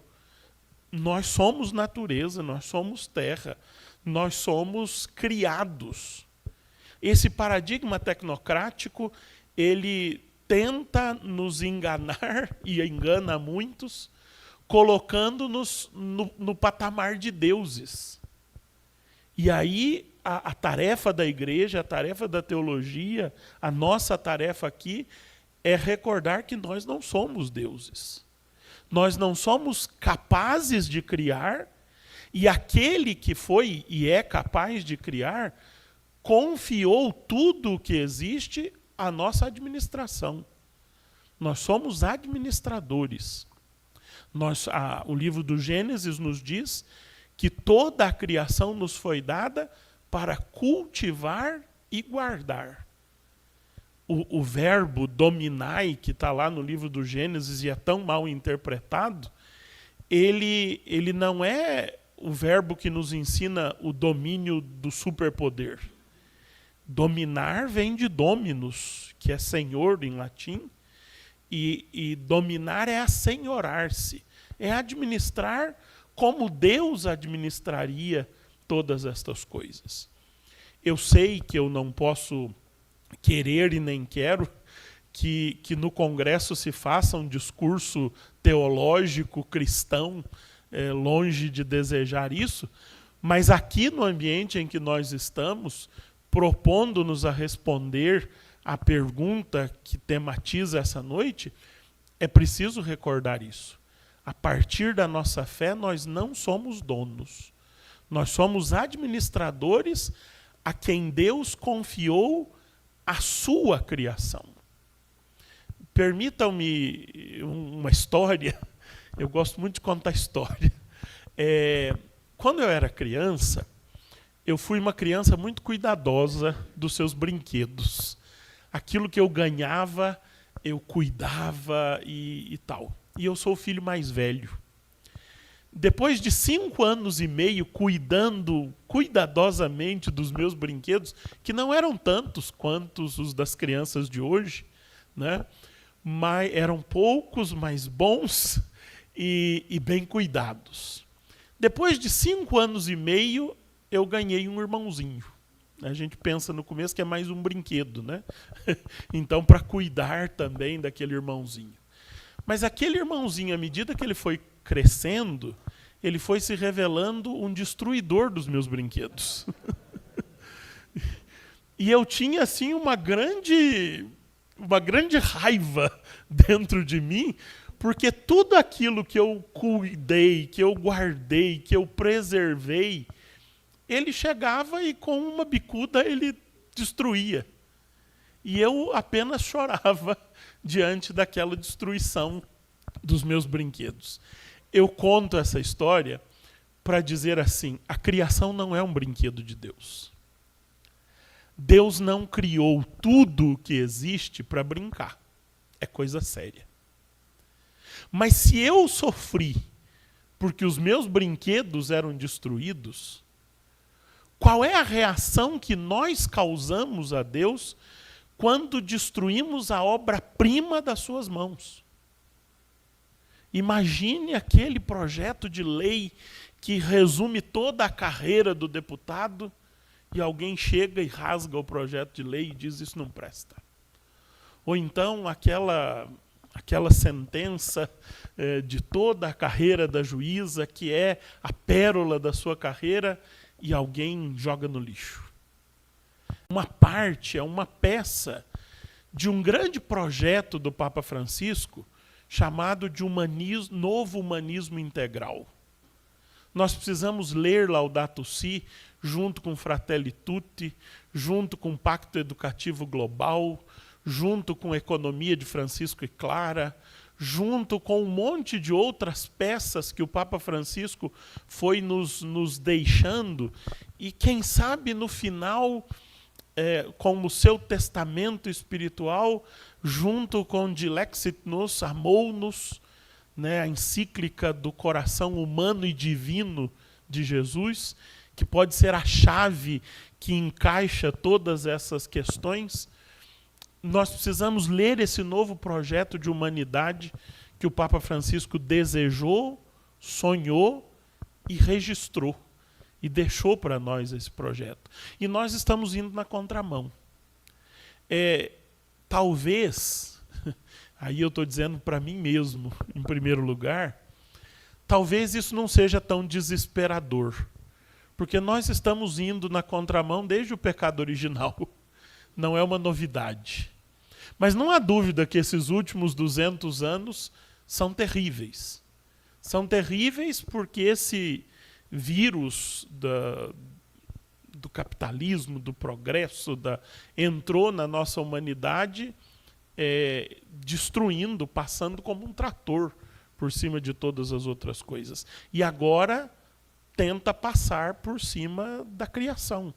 D: Nós somos natureza, nós somos terra, nós somos criados. Esse paradigma tecnocrático, ele tenta nos enganar, e engana muitos, colocando-nos no patamar de deuses. E aí a tarefa da igreja, a tarefa da teologia, a nossa tarefa aqui é recordar que nós não somos deuses. Nós não somos capazes de criar, e aquele que foi e é capaz de criar, confiou tudo o que existe à nossa administração. Nós somos administradores. O livro do Gênesis nos diz que toda a criação nos foi dada para cultivar e guardar. O verbo dominai, que está lá no livro do Gênesis e é tão mal interpretado, ele não é o verbo que nos ensina o domínio do superpoder. Dominar vem de dominus, que é senhor em latim, e dominar é assenhorar-se, é administrar como Deus administraria todas estas coisas. Eu sei que eu não posso querer e nem quero que no Congresso se faça um discurso teológico cristão, longe de desejar isso, mas aqui no ambiente em que nós estamos, propondo-nos a responder à pergunta que tematiza essa noite, é preciso recordar isso. A partir da nossa fé, nós não somos donos. Nós somos administradores a quem Deus confiou a sua criação. Permitam-me uma história. Eu gosto muito de contar história. Quando eu era criança, eu fui uma criança muito cuidadosa dos seus brinquedos. Aquilo que eu ganhava, eu cuidava e tal. E eu sou o filho mais velho. Depois de 5 anos e meio cuidando cuidadosamente dos meus brinquedos, que não eram tantos quanto os das crianças de hoje, né? Mas eram poucos, mas bons e bem cuidados. Depois de 5 anos e meio, eu ganhei um irmãozinho. A gente pensa no começo que é mais um brinquedo, né? Então, para cuidar também daquele irmãozinho. Mas aquele irmãozinho, à medida que ele foi crescendo, ele foi se revelando um destruidor dos meus brinquedos. E eu tinha assim uma grande raiva dentro de mim, porque tudo aquilo que eu cuidei, que eu guardei, que eu preservei, ele chegava e com uma bicuda ele destruía. E eu apenas chorava diante daquela destruição dos meus brinquedos. Eu conto essa história para dizer assim, a criação não é um brinquedo de Deus. Deus não criou tudo o que existe para brincar. É coisa séria. Mas se eu sofri porque os meus brinquedos eram destruídos, qual é a reação que nós causamos a Deus quando destruímos a obra-prima das suas mãos? Imagine aquele projeto de lei que resume toda a carreira do deputado e alguém chega e rasga o projeto de lei e diz isso não presta. Ou então aquela sentença de toda a carreira da juíza, que é a pérola da sua carreira, e alguém joga no lixo. Uma parte, uma peça de um grande projeto do Papa Francisco, chamado de novo humanismo integral. Nós precisamos ler Laudato Si junto com Fratelli Tutti, junto com o Pacto Educativo Global, junto com a Economia de Francisco e Clara, junto com um monte de outras peças que o Papa Francisco foi nos deixando, e quem sabe no final, como seu testamento espiritual, junto com Dilexit Nos, Amou-nos, né, a encíclica do coração humano e divino de Jesus, que pode ser a chave que encaixa todas essas questões. Nós precisamos ler esse novo projeto de humanidade que o Papa Francisco desejou, sonhou e registrou. E deixou para nós esse projeto. E nós estamos indo na contramão. Talvez, aí eu estou dizendo para mim mesmo, em primeiro lugar, talvez isso não seja tão desesperador. Porque nós estamos indo na contramão desde o pecado original. Não é uma novidade. Mas não há dúvida que esses últimos 200 anos são terríveis. São terríveis porque esse vírus do capitalismo, do progresso, entrou na nossa humanidade, destruindo, passando como um trator por cima de todas as outras coisas. E agora tenta passar por cima da criação,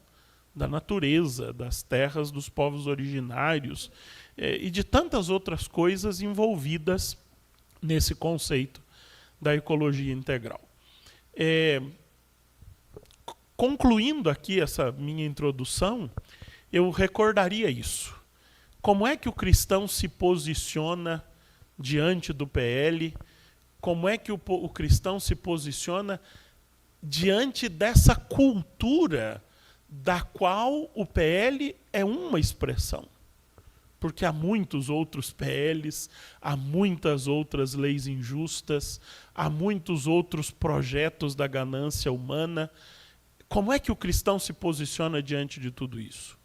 D: da natureza, das terras dos povos originários, e de tantas outras coisas envolvidas nesse conceito da ecologia integral. Concluindo aqui essa minha introdução, eu recordaria isso. Como é que o cristão se posiciona diante do PL? Como é que o cristão se posiciona diante dessa cultura da qual o PL é uma expressão? Porque há muitos outros PLs, há muitas outras leis injustas, há muitos outros projetos da ganância humana. Como é que o cristão se posiciona diante de tudo isso?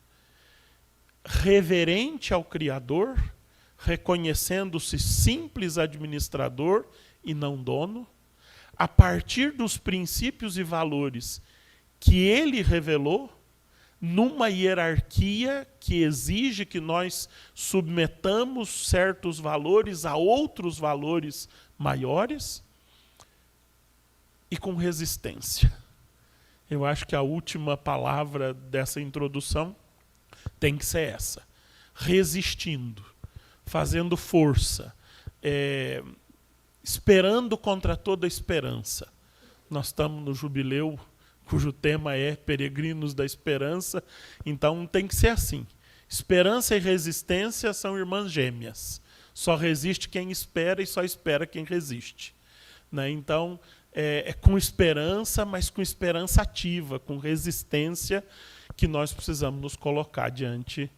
D: Reverente ao Criador, reconhecendo-se simples administrador e não dono, a partir dos princípios e valores que ele revelou, numa hierarquia que exige que nós submetamos certos valores a outros valores maiores, e com resistência. Eu acho que a última palavra dessa introdução tem que ser essa. Resistindo, fazendo força, esperando contra toda esperança. Nós estamos no jubileu, cujo tema é Peregrinos da Esperança, então tem que ser assim. Esperança e resistência são irmãs gêmeas. Só resiste quem espera e só espera quem resiste. Né? Então, é com esperança, mas com esperança ativa, com resistência, que nós precisamos nos colocar diante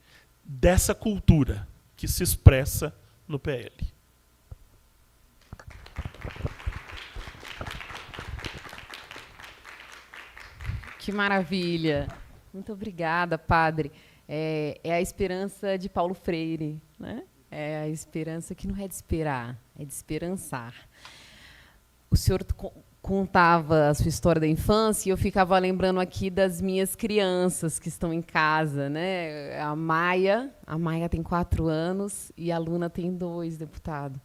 D: dessa cultura que se expressa no PL.
B: Que maravilha. Muito obrigada, padre. É a esperança de Paulo Freire, né? É a esperança que não é de esperar, é de esperançar. O senhor contava a sua história da infância e eu ficava lembrando aqui das minhas crianças que estão em casa, né? A Maia tem 4 anos e a Luna tem 2, deputado.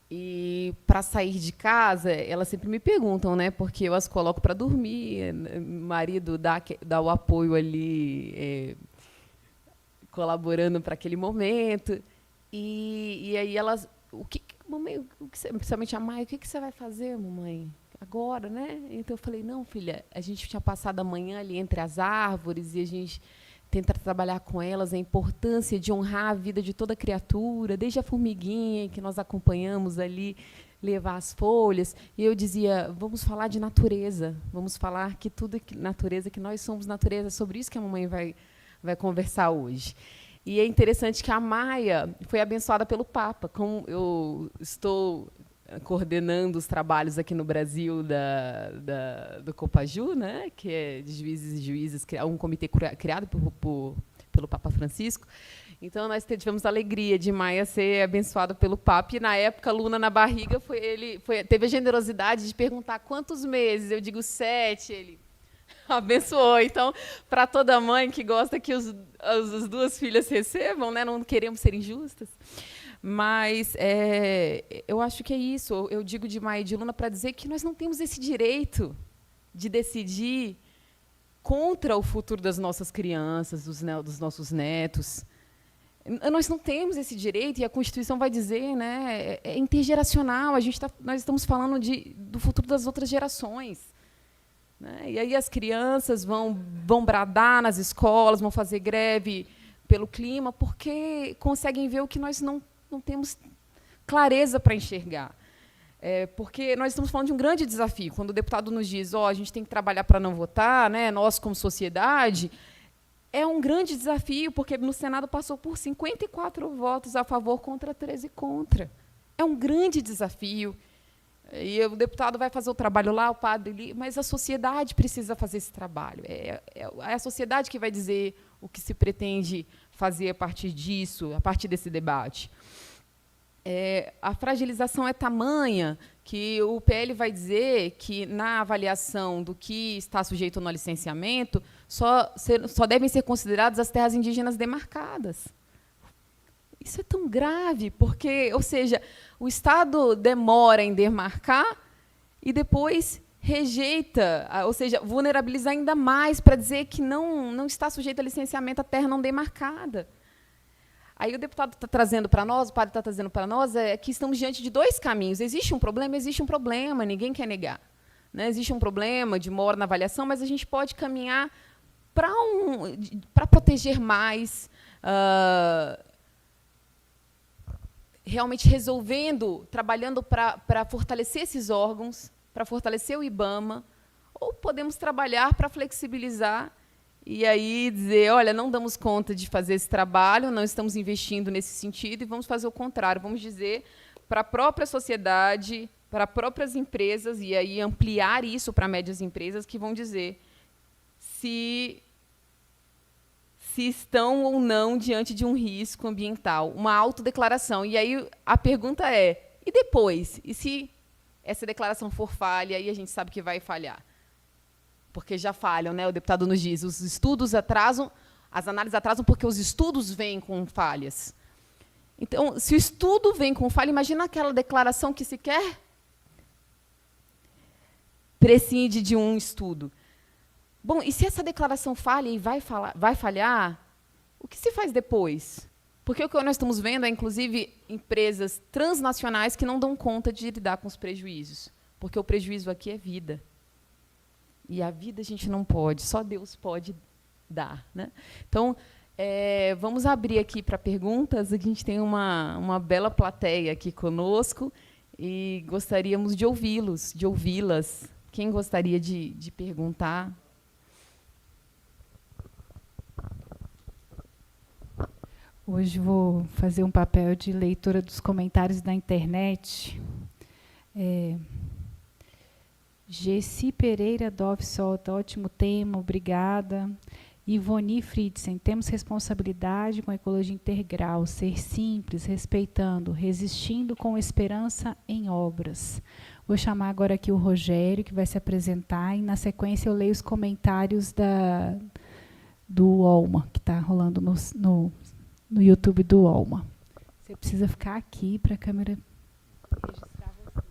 B: E para sair de casa, elas sempre me perguntam, né? Porque eu as coloco para dormir, o marido dá o apoio ali, colaborando para aquele momento. E aí elas, mamãe, principalmente a Maia, o que você vai fazer, mamãe? Agora, né? Então eu falei, não, filha, a gente tinha passado a manhã ali entre as árvores e a gente tenta trabalhar com elas a importância de honrar a vida de toda criatura, desde a formiguinha que nós acompanhamos ali, levar as folhas. E eu dizia, vamos falar de natureza, vamos falar que tudo é natureza, que nós somos natureza. Sobre isso que a mamãe vai conversar hoje. E é interessante que a Maia foi abençoada pelo Papa. Como eu estou coordenando os trabalhos aqui no Brasil do Copaju, né, que é de juízes e juízas, um comitê criado pelo Papa Francisco. Então, nós tivemos a alegria de Maia ser abençoada pelo Papa. E, na época, a Luna na barriga, teve a generosidade de perguntar quantos meses. Eu digo 7, ele abençoou. Então, para toda mãe que gosta que as 2 filhas recebam, né, não queremos ser injustas, mas eu acho que é isso. Eu digo de Maia e de Luna para dizer que nós não temos esse direito de decidir contra o futuro das nossas crianças, dos nossos netos. Nós não temos esse direito, e a Constituição vai dizer, né, é intergeracional. Nós estamos falando do futuro das outras gerações. Né? E aí as crianças vão bradar nas escolas, vão fazer greve pelo clima, porque conseguem ver o que nós não temos clareza para enxergar. Porque nós estamos falando de um grande desafio. Quando o deputado nos diz, a gente tem que trabalhar para não votar, né, nós, como sociedade, é um grande desafio, porque no Senado passou por 54 votos a favor contra 13 contra. É um grande desafio. E o deputado vai fazer o trabalho lá, o padre ali, mas a sociedade precisa fazer esse trabalho. É a sociedade que vai dizer o que se pretende fazer a partir disso, a partir desse debate. A fragilização é tamanha que o PL vai dizer que, na avaliação do que está sujeito no licenciamento, só devem ser consideradas as terras indígenas demarcadas. Isso é tão grave, porque, ou seja, o Estado demora em demarcar e depois rejeita, ou seja, vulnerabiliza ainda mais para dizer que não está sujeito a licenciamento a terra não demarcada. Aí o deputado está trazendo para nós, o padre está trazendo para nós, que estamos diante de 2 caminhos. Existe um problema, ninguém quer negar. Né? Existe um problema de mora na avaliação, mas a gente pode caminhar para proteger mais, realmente resolvendo, trabalhando para fortalecer esses órgãos, para fortalecer o IBAMA, ou podemos trabalhar para flexibilizar e aí dizer, olha, não damos conta de fazer esse trabalho, não estamos investindo nesse sentido e vamos fazer o contrário. Vamos dizer para a própria sociedade, para próprias empresas, e aí ampliar isso para médias empresas, que vão dizer se estão ou não diante de um risco ambiental, uma autodeclaração. E aí a pergunta é, e depois? E se essa declaração for falha, aí a gente sabe que vai falhar? Porque já falham, né? O deputado nos diz, os estudos atrasam, as análises atrasam porque os estudos vêm com falhas. Então, se o estudo vem com falha, imagina aquela declaração que sequer prescinde de um estudo. Bom, e se essa declaração falha e vai falhar, o que se faz depois? Porque o que nós estamos vendo é, inclusive, empresas transnacionais que não dão conta de lidar com os prejuízos. Porque o prejuízo aqui é vida. E a vida a gente não pode, só Deus pode dar. Né? Então, vamos abrir aqui para perguntas. A gente tem uma bela plateia aqui conosco e gostaríamos de ouvi-los, de ouvi-las. Quem gostaria de perguntar?
A: Hoje vou fazer um papel de leitora dos comentários da internet. Gessi Pereira Dovsota, ótimo tema, obrigada. Ivoni Friedsen, temos responsabilidade com a ecologia integral, ser simples, respeitando, resistindo com esperança em obras. Vou chamar agora aqui o Rogério, que vai se apresentar, e na sequência eu leio os comentários do Olma, que está rolando no YouTube do Olma. Você precisa ficar aqui para a câmera registrar você.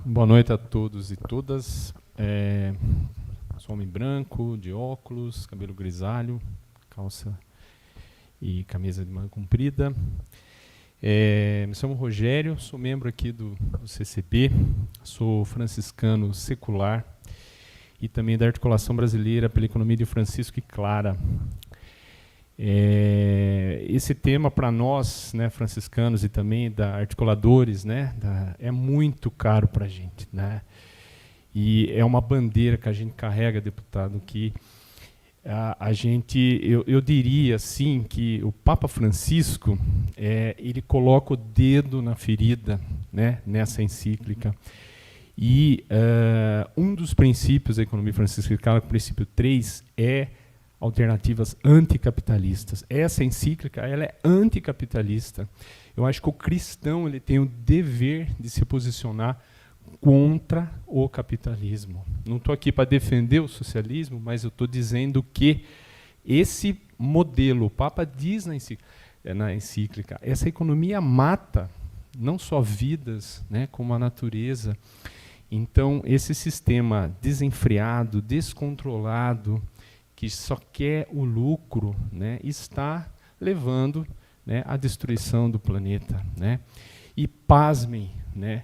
E: Boa noite a todos e todas. Sou homem branco, de óculos, cabelo grisalho, calça e camisa de manga comprida. Me chamo Rogério, sou membro aqui do CCB, sou franciscano secular e também da Articulação Brasileira pela Economia de Francisco e Clara. Esse tema para nós, né, franciscanos e também da articuladores, né, é muito caro para a gente, né? E é uma bandeira que a gente carrega, deputado, que a gente, eu diria assim, que o Papa Francisco, ele coloca o dedo na ferida, né, nessa encíclica. E um dos princípios da economia franciscana, o princípio 3, é alternativas anticapitalistas. Essa encíclica, ela é anticapitalista. Eu acho que o cristão, ele tem o dever de se posicionar contra o capitalismo. Não estou aqui para defender o socialismo, mas eu estou dizendo que esse modelo, o Papa diz na encíclica, essa economia mata não só vidas, né, como a natureza. Então, esse sistema desenfreado, descontrolado, que só quer o lucro, né, está levando, né, à destruição do planeta, né? E pasmem, né?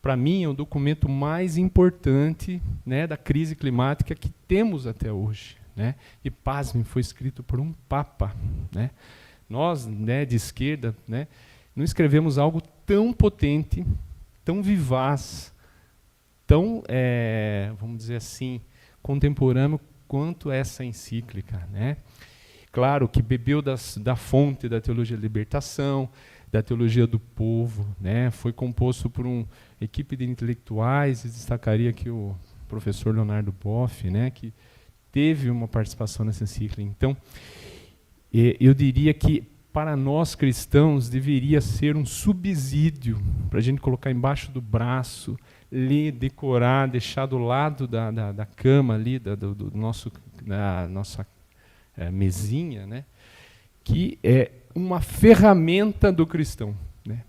E: Para mim, é o documento mais importante, né, da crise climática que temos até hoje, né? E, pasmem, foi escrito por um Papa, né? Nós, né, de esquerda, né, não escrevemos algo tão potente, tão vivaz, tão, vamos dizer assim, contemporâneo quanto essa encíclica, né? Claro que bebeu da fonte da teologia da libertação, da teologia do povo, né? Foi composto por uma equipe de intelectuais, e destacaria aqui o professor Leonardo Boff, né, que teve uma participação nessa encíclica. Então, eu diria que para nós cristãos deveria ser um subsídio para a gente colocar embaixo do braço, ler, decorar, deixar do lado da cama ali, da nossa mesinha, né, que é uma ferramenta do cristão, né?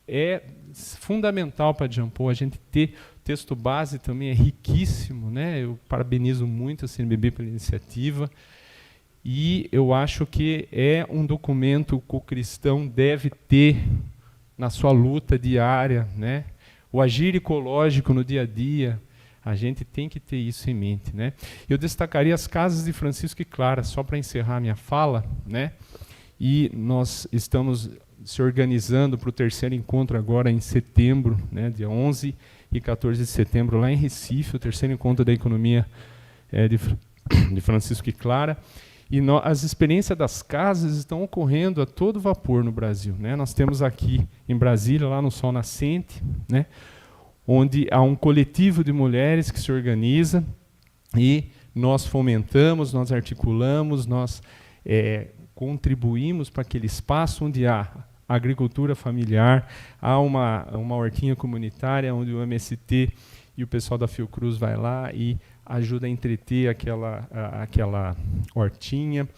E: É fundamental para Jean Paul a gente ter texto base, também é riquíssimo, né? Eu parabenizo muito a CNBB pela iniciativa e eu acho que é um documento que o cristão deve ter na sua luta diária, né? O agir ecológico no dia a dia, a gente tem que ter isso em mente, né? Eu destacaria as casas de Francisco e Clara, só para encerrar minha fala, né? E nós estamos se organizando para o terceiro encontro agora em setembro, né, dia 11 e 14 de setembro, lá em Recife, o terceiro encontro da economia de Francisco e Clara. E as experiências das casas estão ocorrendo a todo vapor no Brasil, né? Nós temos aqui em Brasília, lá no Sol Nascente, né, onde há um coletivo de mulheres que se organiza e nós fomentamos, nós articulamos, nós contribuímos para aquele espaço onde há agricultura familiar, há uma hortinha comunitária onde o MST e o pessoal da Fiocruz vai lá e ajuda a entreter aquela hortinha.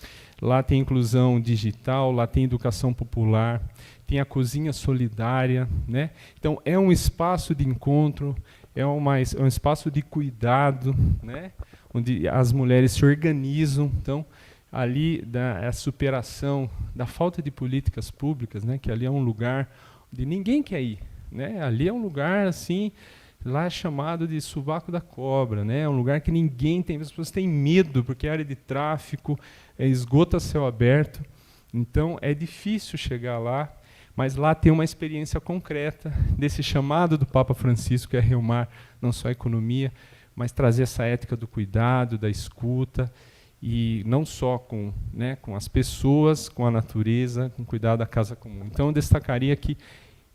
E: Lá tem inclusão digital, lá tem educação popular, tem a cozinha solidária, né? Então, é um espaço de encontro, é um espaço de cuidado, né, onde as mulheres se organizam. Então, ali a superação da falta de políticas públicas, né, que ali é um lugar onde ninguém quer ir, né? Ali é um lugar assim, lá é chamado de sovaco da cobra, né? É um lugar que ninguém tem, as pessoas têm medo porque é área de tráfico, esgoto a céu aberto. Então é difícil chegar lá, mas lá tem uma experiência concreta desse chamado do Papa Francisco, que é reumar não só a economia, mas trazer essa ética do cuidado, da escuta, e não só com as pessoas, com a natureza, com cuidado da casa comum. Então, eu destacaria que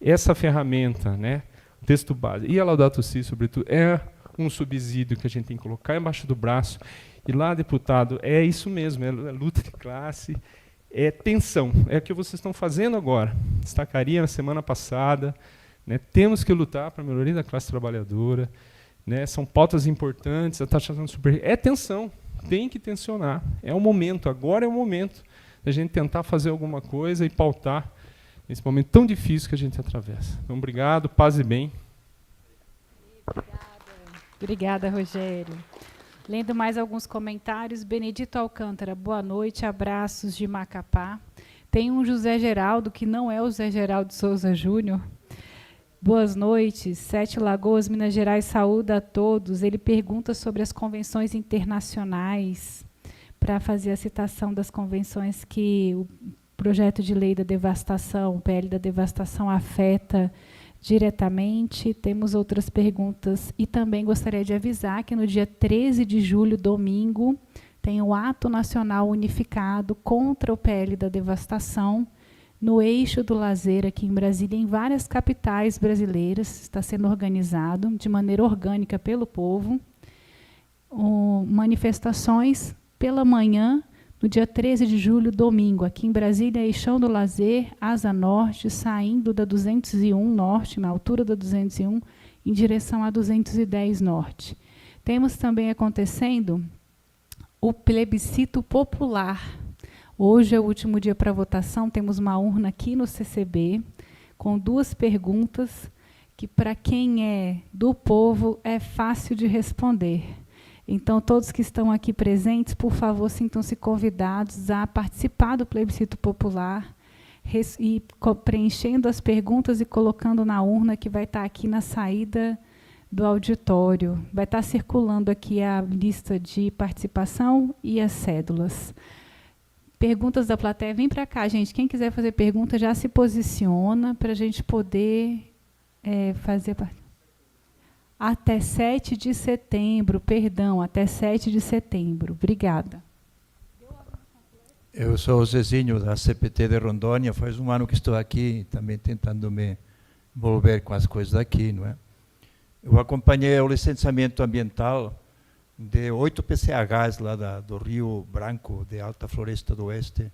E: essa ferramenta, né, o texto base, e a Laudato Si, sobretudo, é um subsídio que a gente tem que colocar embaixo do braço. E lá, deputado, é isso mesmo, é luta de classe, é tensão, é o que vocês estão fazendo agora. Destacaria na semana passada, né, temos que lutar para a melhoria da classe trabalhadora, né, são pautas importantes, a taxação super... É tensão, tem que tensionar, é o momento, agora é o momento da gente tentar fazer alguma coisa e pautar nesse momento tão difícil que a gente atravessa. Então, obrigado, paz e bem.
A: Obrigada, Rogério. Lendo mais alguns comentários, Benedito Alcântara, boa noite, abraços de Macapá. Tem um José Geraldo, que não é o José Geraldo Souza Júnior. Boas noites, Sete Lagoas, Minas Gerais, saúda a todos. Ele pergunta sobre as convenções internacionais, para fazer a citação das convenções que o projeto de lei da devastação, o PL da devastação, afeta diretamente. Temos outras perguntas e também gostaria de avisar que no dia 13 de julho, domingo, tem o Ato Nacional Unificado contra o PL da devastação no Eixo do Lazer, aqui em Brasília, em várias capitais brasileiras. Está sendo organizado de maneira orgânica pelo povo. Manifestações pela manhã, no dia 13 de julho, domingo, aqui em Brasília, Eixão do Lazer, Asa Norte, saindo da 201 Norte, na altura da 201, em direção à 210 Norte. Temos também acontecendo o plebiscito popular. Hoje é o último dia para votação, temos uma urna aqui no CCB, com 2 perguntas, que para quem é do povo é fácil de responder. Então, todos que estão aqui presentes, por favor, sintam-se convidados a participar do plebiscito popular, e preenchendo as perguntas e colocando na urna que vai estar aqui na saída do auditório. Vai estar circulando aqui a lista de participação e as cédulas. Perguntas da plateia, vem para cá, gente. Quem quiser fazer pergunta, já se posiciona para a gente poder fazer... Até 7 de setembro, perdão, até 7 de setembro. Obrigada.
F: Eu sou o Zezinho, da CPT de Rondônia. Faz um ano que estou aqui, também tentando me envolver com as coisas aqui, não é? Eu acompanhei o licenciamento ambiental de 8 PCHs lá do Rio Branco, de Alta Floresta do Oeste,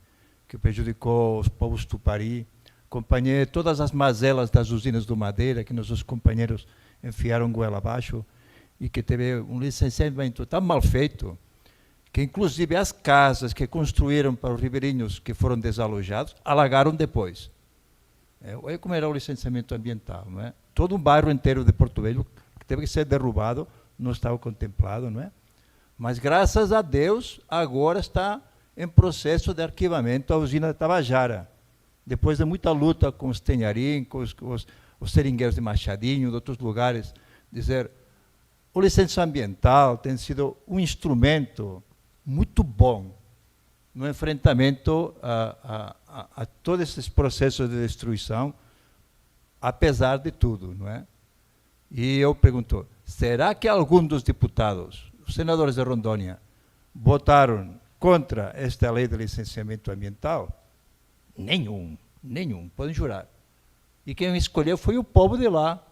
F: que prejudicou os povos Tupari. Acompanhei todas as mazelas das usinas do Madeira, que nossos companheiros enfiaram goela abaixo, e que teve um licenciamento tão mal feito, que inclusive as casas que construíram para os ribeirinhos que foram desalojados, alagaram depois. Olha como era o licenciamento ambiental, não é? Todo um bairro inteiro de Porto Velho que teve que ser derrubado, não estava contemplado, não é? Mas, graças a Deus, agora está em processo de arquivamento a usina de Tabajara. Depois de muita luta com os Tenharim, com os seringueiros de Machadinho, de outros lugares, dizer, o licenciamento ambiental tem sido um instrumento muito bom no enfrentamento a todos esses processos de destruição, apesar de tudo, não é? E eu pergunto, será que algum dos deputados, os senadores de Rondônia, votaram contra esta lei de licenciamento ambiental? Nenhum, podem jurar. E quem escolheu foi o povo de lá.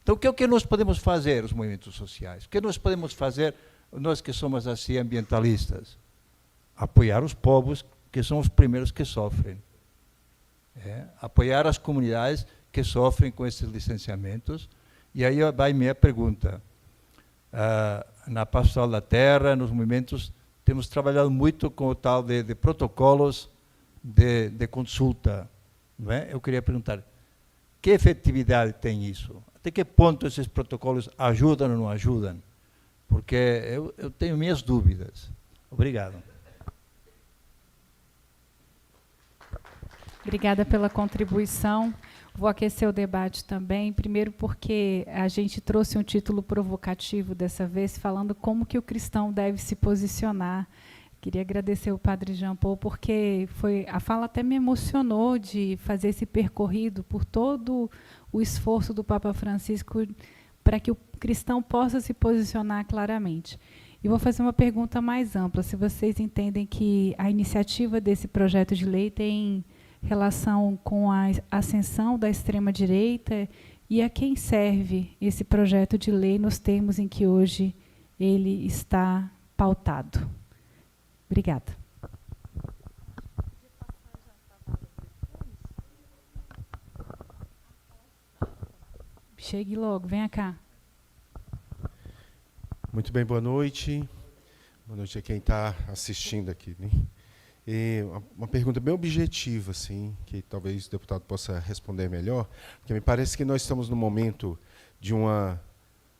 F: Então, o que nós podemos fazer, os movimentos sociais? O que nós podemos fazer, nós que somos assim ambientalistas? Apoiar os povos, que são os primeiros que sofrem. Apoiar as comunidades que sofrem com esses licenciamentos. E aí vai minha pergunta. Na Pastoral da Terra, nos movimentos, temos trabalhado muito com o tal de protocolos de consulta. Não é? Eu queria perguntar, que efetividade tem isso? Até que ponto esses protocolos ajudam ou não ajudam? Porque eu tenho minhas dúvidas. Obrigado.
A: Obrigada pela contribuição. Vou aquecer o debate também, primeiro porque a gente trouxe um título provocativo dessa vez, falando como que o cristão deve se posicionar. Queria agradecer ao padre Jean Paul, porque a fala até me emocionou de fazer esse percorrido por todo o esforço do Papa Francisco para que o cristão possa se posicionar claramente. E vou fazer uma pergunta mais ampla, se vocês entendem que a iniciativa desse projeto de lei tem relação com a ascensão da extrema-direita e a quem serve esse projeto de lei nos termos em que hoje ele está pautado. Obrigada. Chegue logo, venha cá.
G: Muito bem, boa noite. Boa noite a quem está assistindo aqui, né? E uma pergunta bem objetiva, assim, que talvez o deputado possa responder melhor, porque me parece que nós estamos no momento de uma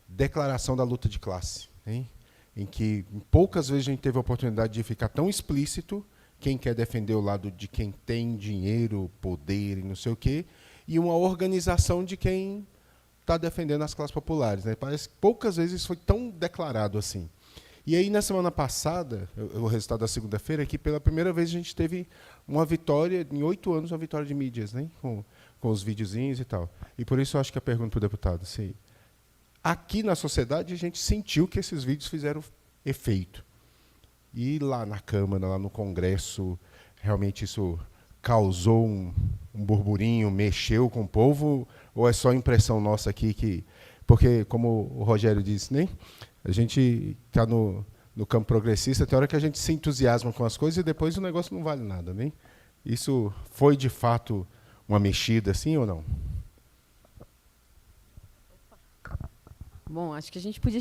G: declaração da luta de classe, hein? Em que poucas vezes a gente teve a oportunidade de ficar tão explícito, quem quer defender o lado de quem tem dinheiro, poder e não sei o quê, e uma organização de quem está defendendo as classes populares, né? Parece que poucas vezes isso foi tão declarado assim. E aí, na semana passada, o resultado da segunda-feira é que, pela primeira vez, a gente teve uma vitória, em 8 anos, uma vitória de mídias, né? com os videozinhos e tal. E por isso eu acho que a pergunta para o deputado, se aqui na sociedade a gente sentiu que esses vídeos fizeram efeito. E lá na Câmara, lá no Congresso, realmente isso causou um burburinho, mexeu com o povo, ou é só impressão nossa aqui que... Porque, como o Rogério disse, né? A gente está no campo progressista, tem hora que a gente se entusiasma com as coisas e depois o negócio não vale nada, né? Isso foi, de fato, uma mexida, sim ou não?
B: Bom, acho que a gente podia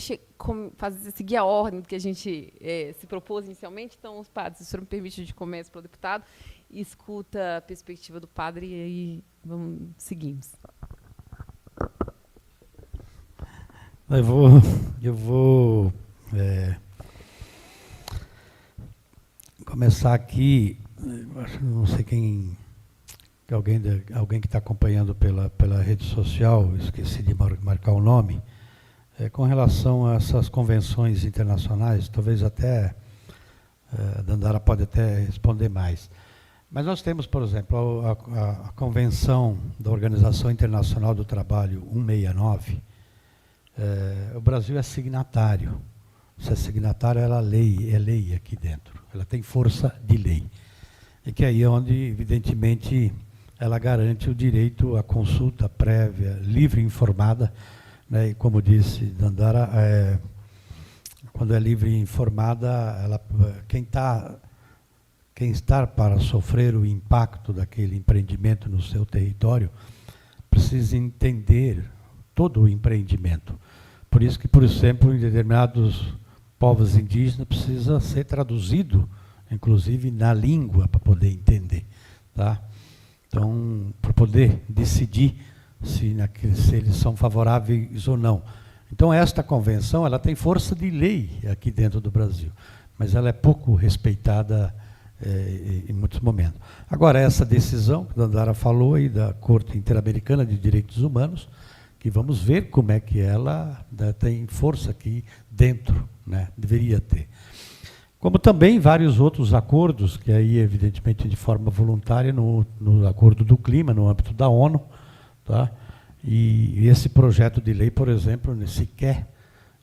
B: seguir a ordem do que a gente se propôs inicialmente. Então, os padres, se o senhor me permite, de começo para o deputado, e escuta a perspectiva do padre, e aí seguimos.
C: Eu vou começar aqui, não sei quem, alguém que está acompanhando pela rede social, esqueci de marcar o nome, com relação a essas convenções internacionais, talvez até a Dandara pode até responder mais. Mas nós temos, por exemplo, a Convenção da Organização Internacional do Trabalho 169. O Brasil é signatário. Se é signatário, ela é lei aqui dentro. Ela tem força de lei. E que aí é onde, evidentemente, ela garante o direito à consulta prévia, livre e informada, né? E como disse Dandara, quando é livre e informada, quem está para sofrer o impacto daquele empreendimento no seu território precisa entender todo o empreendimento. Por isso que, por exemplo, em determinados povos indígenas precisa ser traduzido, inclusive na língua, para poder entender, tá? Então, para poder decidir se eles são favoráveis ou não. Então, esta convenção ela tem força de lei aqui dentro do Brasil, mas ela é pouco respeitada em muitos momentos. Agora, essa decisão que a Dandara falou aí da Corte Interamericana de Direitos Humanos, que vamos ver como é que ela tem força aqui dentro, né? Deveria ter. Como também vários outros acordos, que aí, evidentemente, de forma voluntária, no Acordo do Clima, no âmbito da ONU, tá? E esse projeto de lei, por exemplo, sequer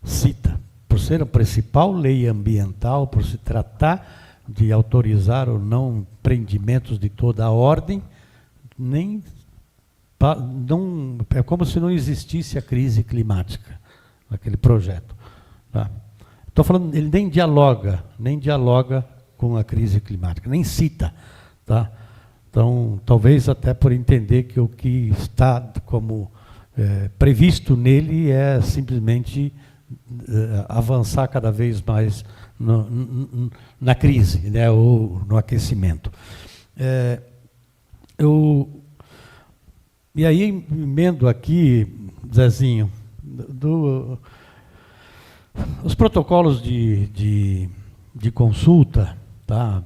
C: cita, por ser a principal lei ambiental, por se tratar de autorizar ou não empreendimentos de toda a ordem, é como se não existisse a crise climática naquele projeto. Tá? Estou falando, ele nem dialoga com a crise climática, nem cita. Tá? Então, talvez até por entender que o que está como previsto nele é simplesmente avançar cada vez mais na crise, né, ou no aquecimento. E aí, emendo aqui, Zezinho, os protocolos de consulta, tá?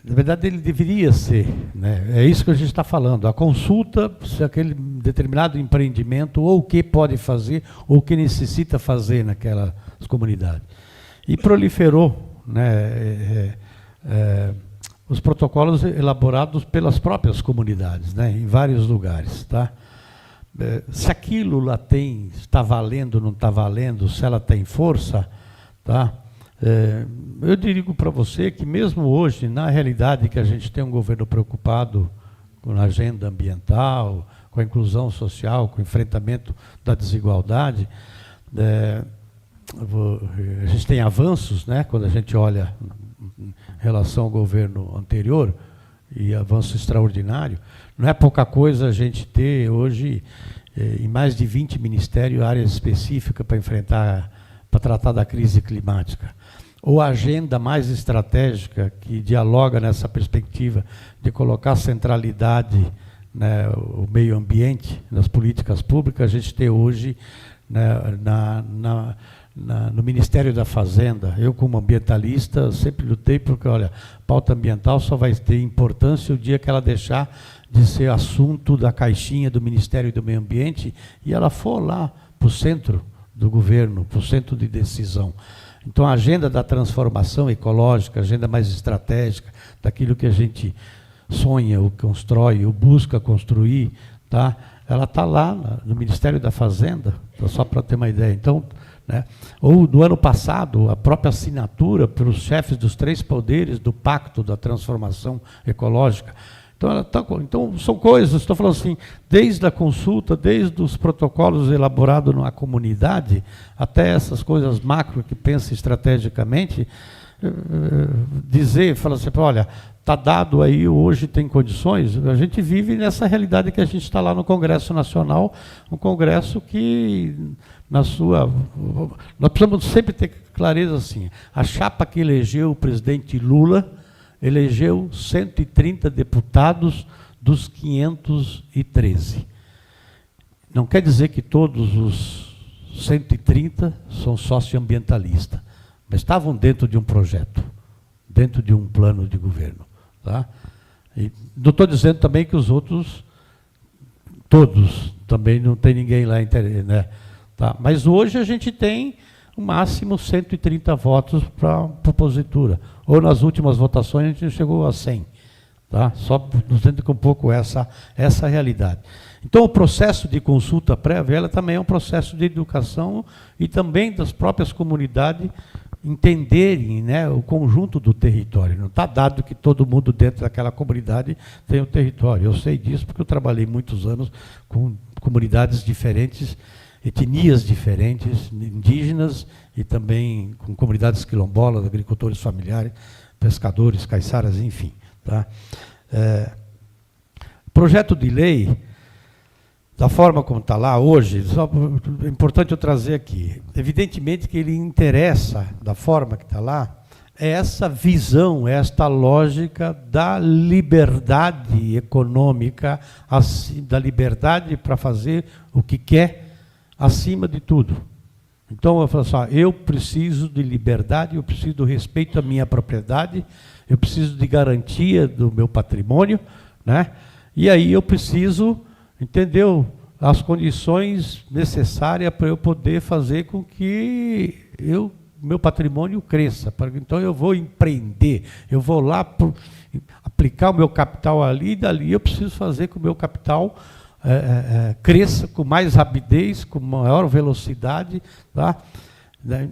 C: Na verdade, ele deveria ser, né? É isso que a gente está falando, a consulta, se aquele determinado empreendimento, ou o que pode fazer, ou o que necessita fazer naquelas comunidades. E proliferou, né, os protocolos elaborados pelas próprias comunidades, né, em vários lugares. Tá? Se aquilo lá está valendo, não está valendo, se ela tem força, tá? Eu digo para você que mesmo hoje, na realidade que a gente tem um governo preocupado com a agenda ambiental, com a inclusão social, com o enfrentamento da desigualdade. A gente tem avanços, né, quando a gente olha em relação ao governo anterior, e avanço extraordinário. Não é pouca coisa a gente ter hoje, em mais de 20 ministérios, áreas específicas para tratar da crise climática. Ou a agenda mais estratégica, que dialoga nessa perspectiva de colocar centralidade, né, o meio ambiente nas políticas públicas, a gente tem hoje, né, no Ministério da Fazenda. Eu, como ambientalista, sempre lutei porque, olha, pauta ambiental só vai ter importância o dia que ela deixar de ser assunto da caixinha do Ministério do Meio Ambiente e ela for lá para o centro do governo, para o centro de decisão. Então, a agenda da transformação ecológica, a agenda mais estratégica, daquilo que a gente sonha, ou constrói, ou busca construir, tá? Ela está lá no Ministério da Fazenda, só para ter uma ideia. Então, né? Ou, no ano passado, a própria assinatura pelos chefes dos 3 poderes do Pacto da Transformação Ecológica. Então, são coisas, estou falando assim, desde a consulta, desde os protocolos elaborados na comunidade, até essas coisas macro que pensa estrategicamente, falar assim, olha, está dado aí, hoje tem condições, a gente vive nessa realidade que a gente está lá no Congresso Nacional, um Congresso que, nós precisamos sempre ter clareza assim, a chapa que elegeu o presidente Lula, elegeu 130 deputados dos 513. Não quer dizer que todos os 130 são socioambientalistas, mas estavam dentro de um projeto, dentro de um plano de governo. Tá? E não estou dizendo também que os outros, todos, também não tem ninguém lá, né? Tá? Mas hoje a gente tem no máximo 130 votos para a propositura. Ou nas últimas votações a gente chegou a 100. Tá? Só nos dentro com um pouco essa realidade. Então, o processo de consulta prévia ela também é um processo de educação e também das próprias comunidades entenderem, né, o conjunto do território. Não está dado que todo mundo dentro daquela comunidade tem o território. Eu sei disso porque eu trabalhei muitos anos com comunidades diferentes, etnias diferentes, indígenas e também com comunidades quilombolas, agricultores familiares, pescadores, caiçaras, enfim. Tá? Projeto de lei, da forma como está lá hoje, é importante eu trazer aqui, evidentemente que ele interessa, da forma que está lá, é essa visão, esta lógica da liberdade econômica, da liberdade para fazer o que quer, acima de tudo. Então, eu falo assim, eu preciso de liberdade, eu preciso do respeito à minha propriedade, eu preciso de garantia do meu patrimônio, né? E aí eu preciso, entendeu, as condições necessárias para eu poder fazer com que meu patrimônio cresça. Então eu vou empreender, eu vou lá aplicar o meu capital ali, e dali eu preciso fazer com que o meu capital cresça com mais rapidez, com maior velocidade. Tá?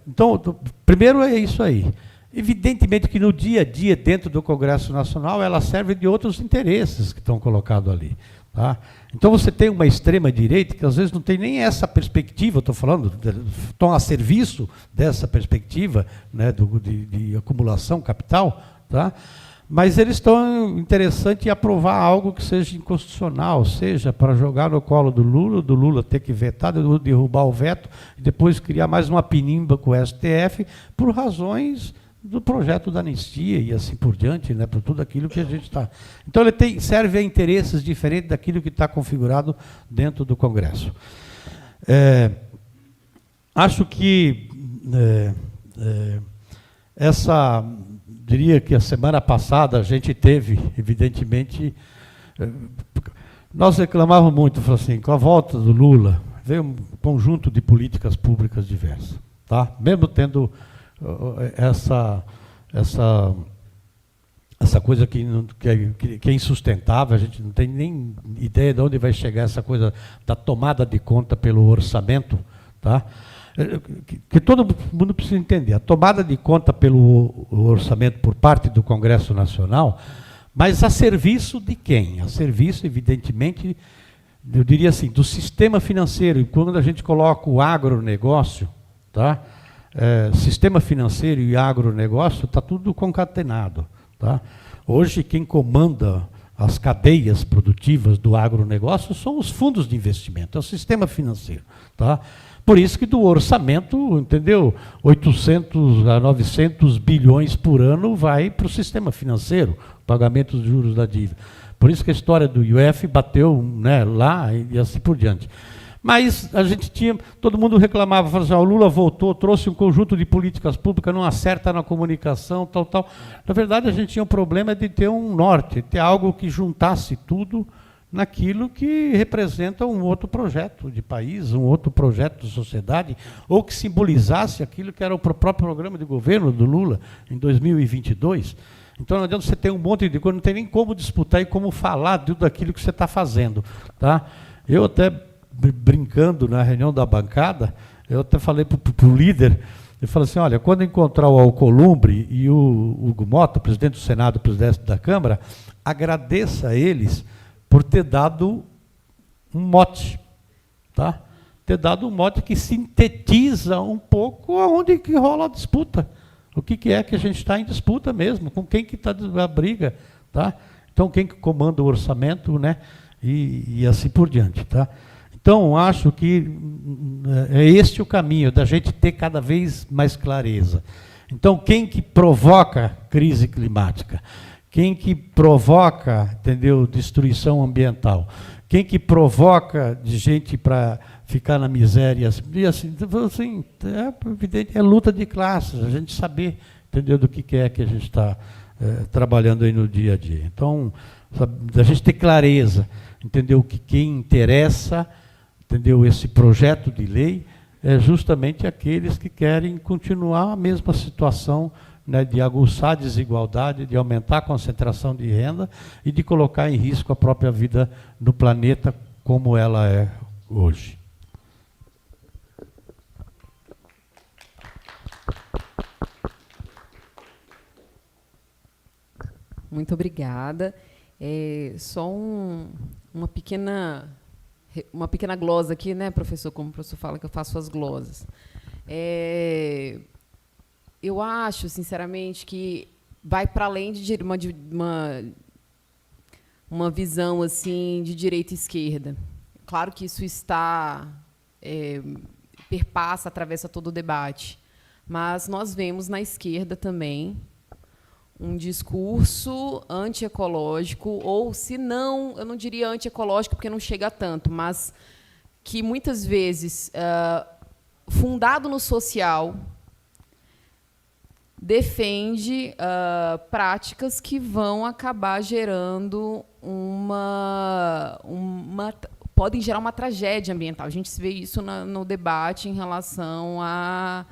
C: Então, primeiro é isso aí. Evidentemente que no dia a dia, dentro do Congresso Nacional, ela serve de outros interesses que estão colocados ali. Tá? Então você tem uma extrema-direita que às vezes não tem nem essa perspectiva, estou falando, estão a serviço dessa perspectiva, né, de acumulação capital, tá? Mas eles estão interessados em aprovar algo que seja inconstitucional, seja para jogar no colo do Lula ter que vetar, derrubar o veto, e depois criar mais uma pinimba com o STF, por razões do projeto da anistia e assim por diante, né, por tudo aquilo que a gente está. Então ele serve a interesses diferentes daquilo que está configurado dentro do Congresso. Acho que diria que a semana passada a gente teve, evidentemente, nós reclamávamos muito, assim, com a volta do Lula, veio um conjunto de políticas públicas diversas, tá? Mesmo tendo essa coisa que é insustentável, a gente não tem nem ideia de onde vai chegar essa coisa da tomada de conta pelo orçamento, tá? Que todo mundo precisa entender, a tomada de conta pelo orçamento por parte do Congresso Nacional, mas a serviço de quem? A serviço, evidentemente, eu diria assim, do sistema financeiro. E quando a gente coloca o agronegócio, tá? Sistema financeiro e agronegócio, está tudo concatenado. Tá? Hoje, quem comanda as cadeias produtivas do agronegócio são os fundos de investimento, é o sistema financeiro. Tá? Por isso que do orçamento, entendeu? 800 a 900 bilhões por ano vai para o sistema financeiro, pagamento dos juros da dívida. Por isso que a história do IOF bateu, né, lá e assim por diante. Mas a gente tinha, todo mundo reclamava, falava assim, o Lula voltou, trouxe um conjunto de políticas públicas, não acerta na comunicação, tal, tal. Na verdade, a gente tinha um problema de ter um norte, ter algo que juntasse tudo naquilo que representa um outro projeto de país, um outro projeto de sociedade, ou que simbolizasse aquilo que era o próprio programa de governo do Lula em 2022. Então, não adianta você ter um monte de coisa, não tem nem como disputar e como falar daquilo que você está fazendo. Tá? Eu até, brincando na reunião da bancada, eu até falei para o líder, eu falei assim, olha, quando encontrar o Alcolumbre e o Hugo Mota, presidente do Senado, presidente da Câmara, agradeça a eles por ter dado um mote, tá? Ter dado um mote que sintetiza um pouco aonde que rola a disputa. O que é que a gente está em disputa mesmo, com quem que está a briga, tá? Então, quem que comanda o orçamento, né? E assim por diante, tá? Então, acho que é este o caminho, da gente ter cada vez mais clareza. Então, quem que provoca crise climática? Quem que provoca, entendeu, destruição ambiental? Quem que provoca de gente para ficar na miséria? E assim, é evidente, é luta de classes, a gente saber, entendeu, do que é que a gente está trabalhando aí no dia a dia. Então, a gente ter clareza, entendeu, que quem interessa, entendeu, esse projeto de lei é justamente aqueles que querem continuar a mesma situação, né, de aguçar a desigualdade, de aumentar a concentração de renda e de colocar em risco a própria vida no planeta como ela é hoje.
B: Muito obrigada. Só uma pequena glosa aqui, né, professor? Como o professor fala que eu faço as glosas. Eu acho, sinceramente, que vai para além de uma visão assim de direita e esquerda. Claro que isso perpassa, atravessa todo o debate, mas nós vemos na esquerda também um discurso antiecológico, ou, se não, eu não diria antiecológico, porque não chega a tanto, mas que, muitas vezes, fundado no social, defende práticas que vão acabar gerando podem gerar uma tragédia ambiental. A gente vê isso no debate em relação à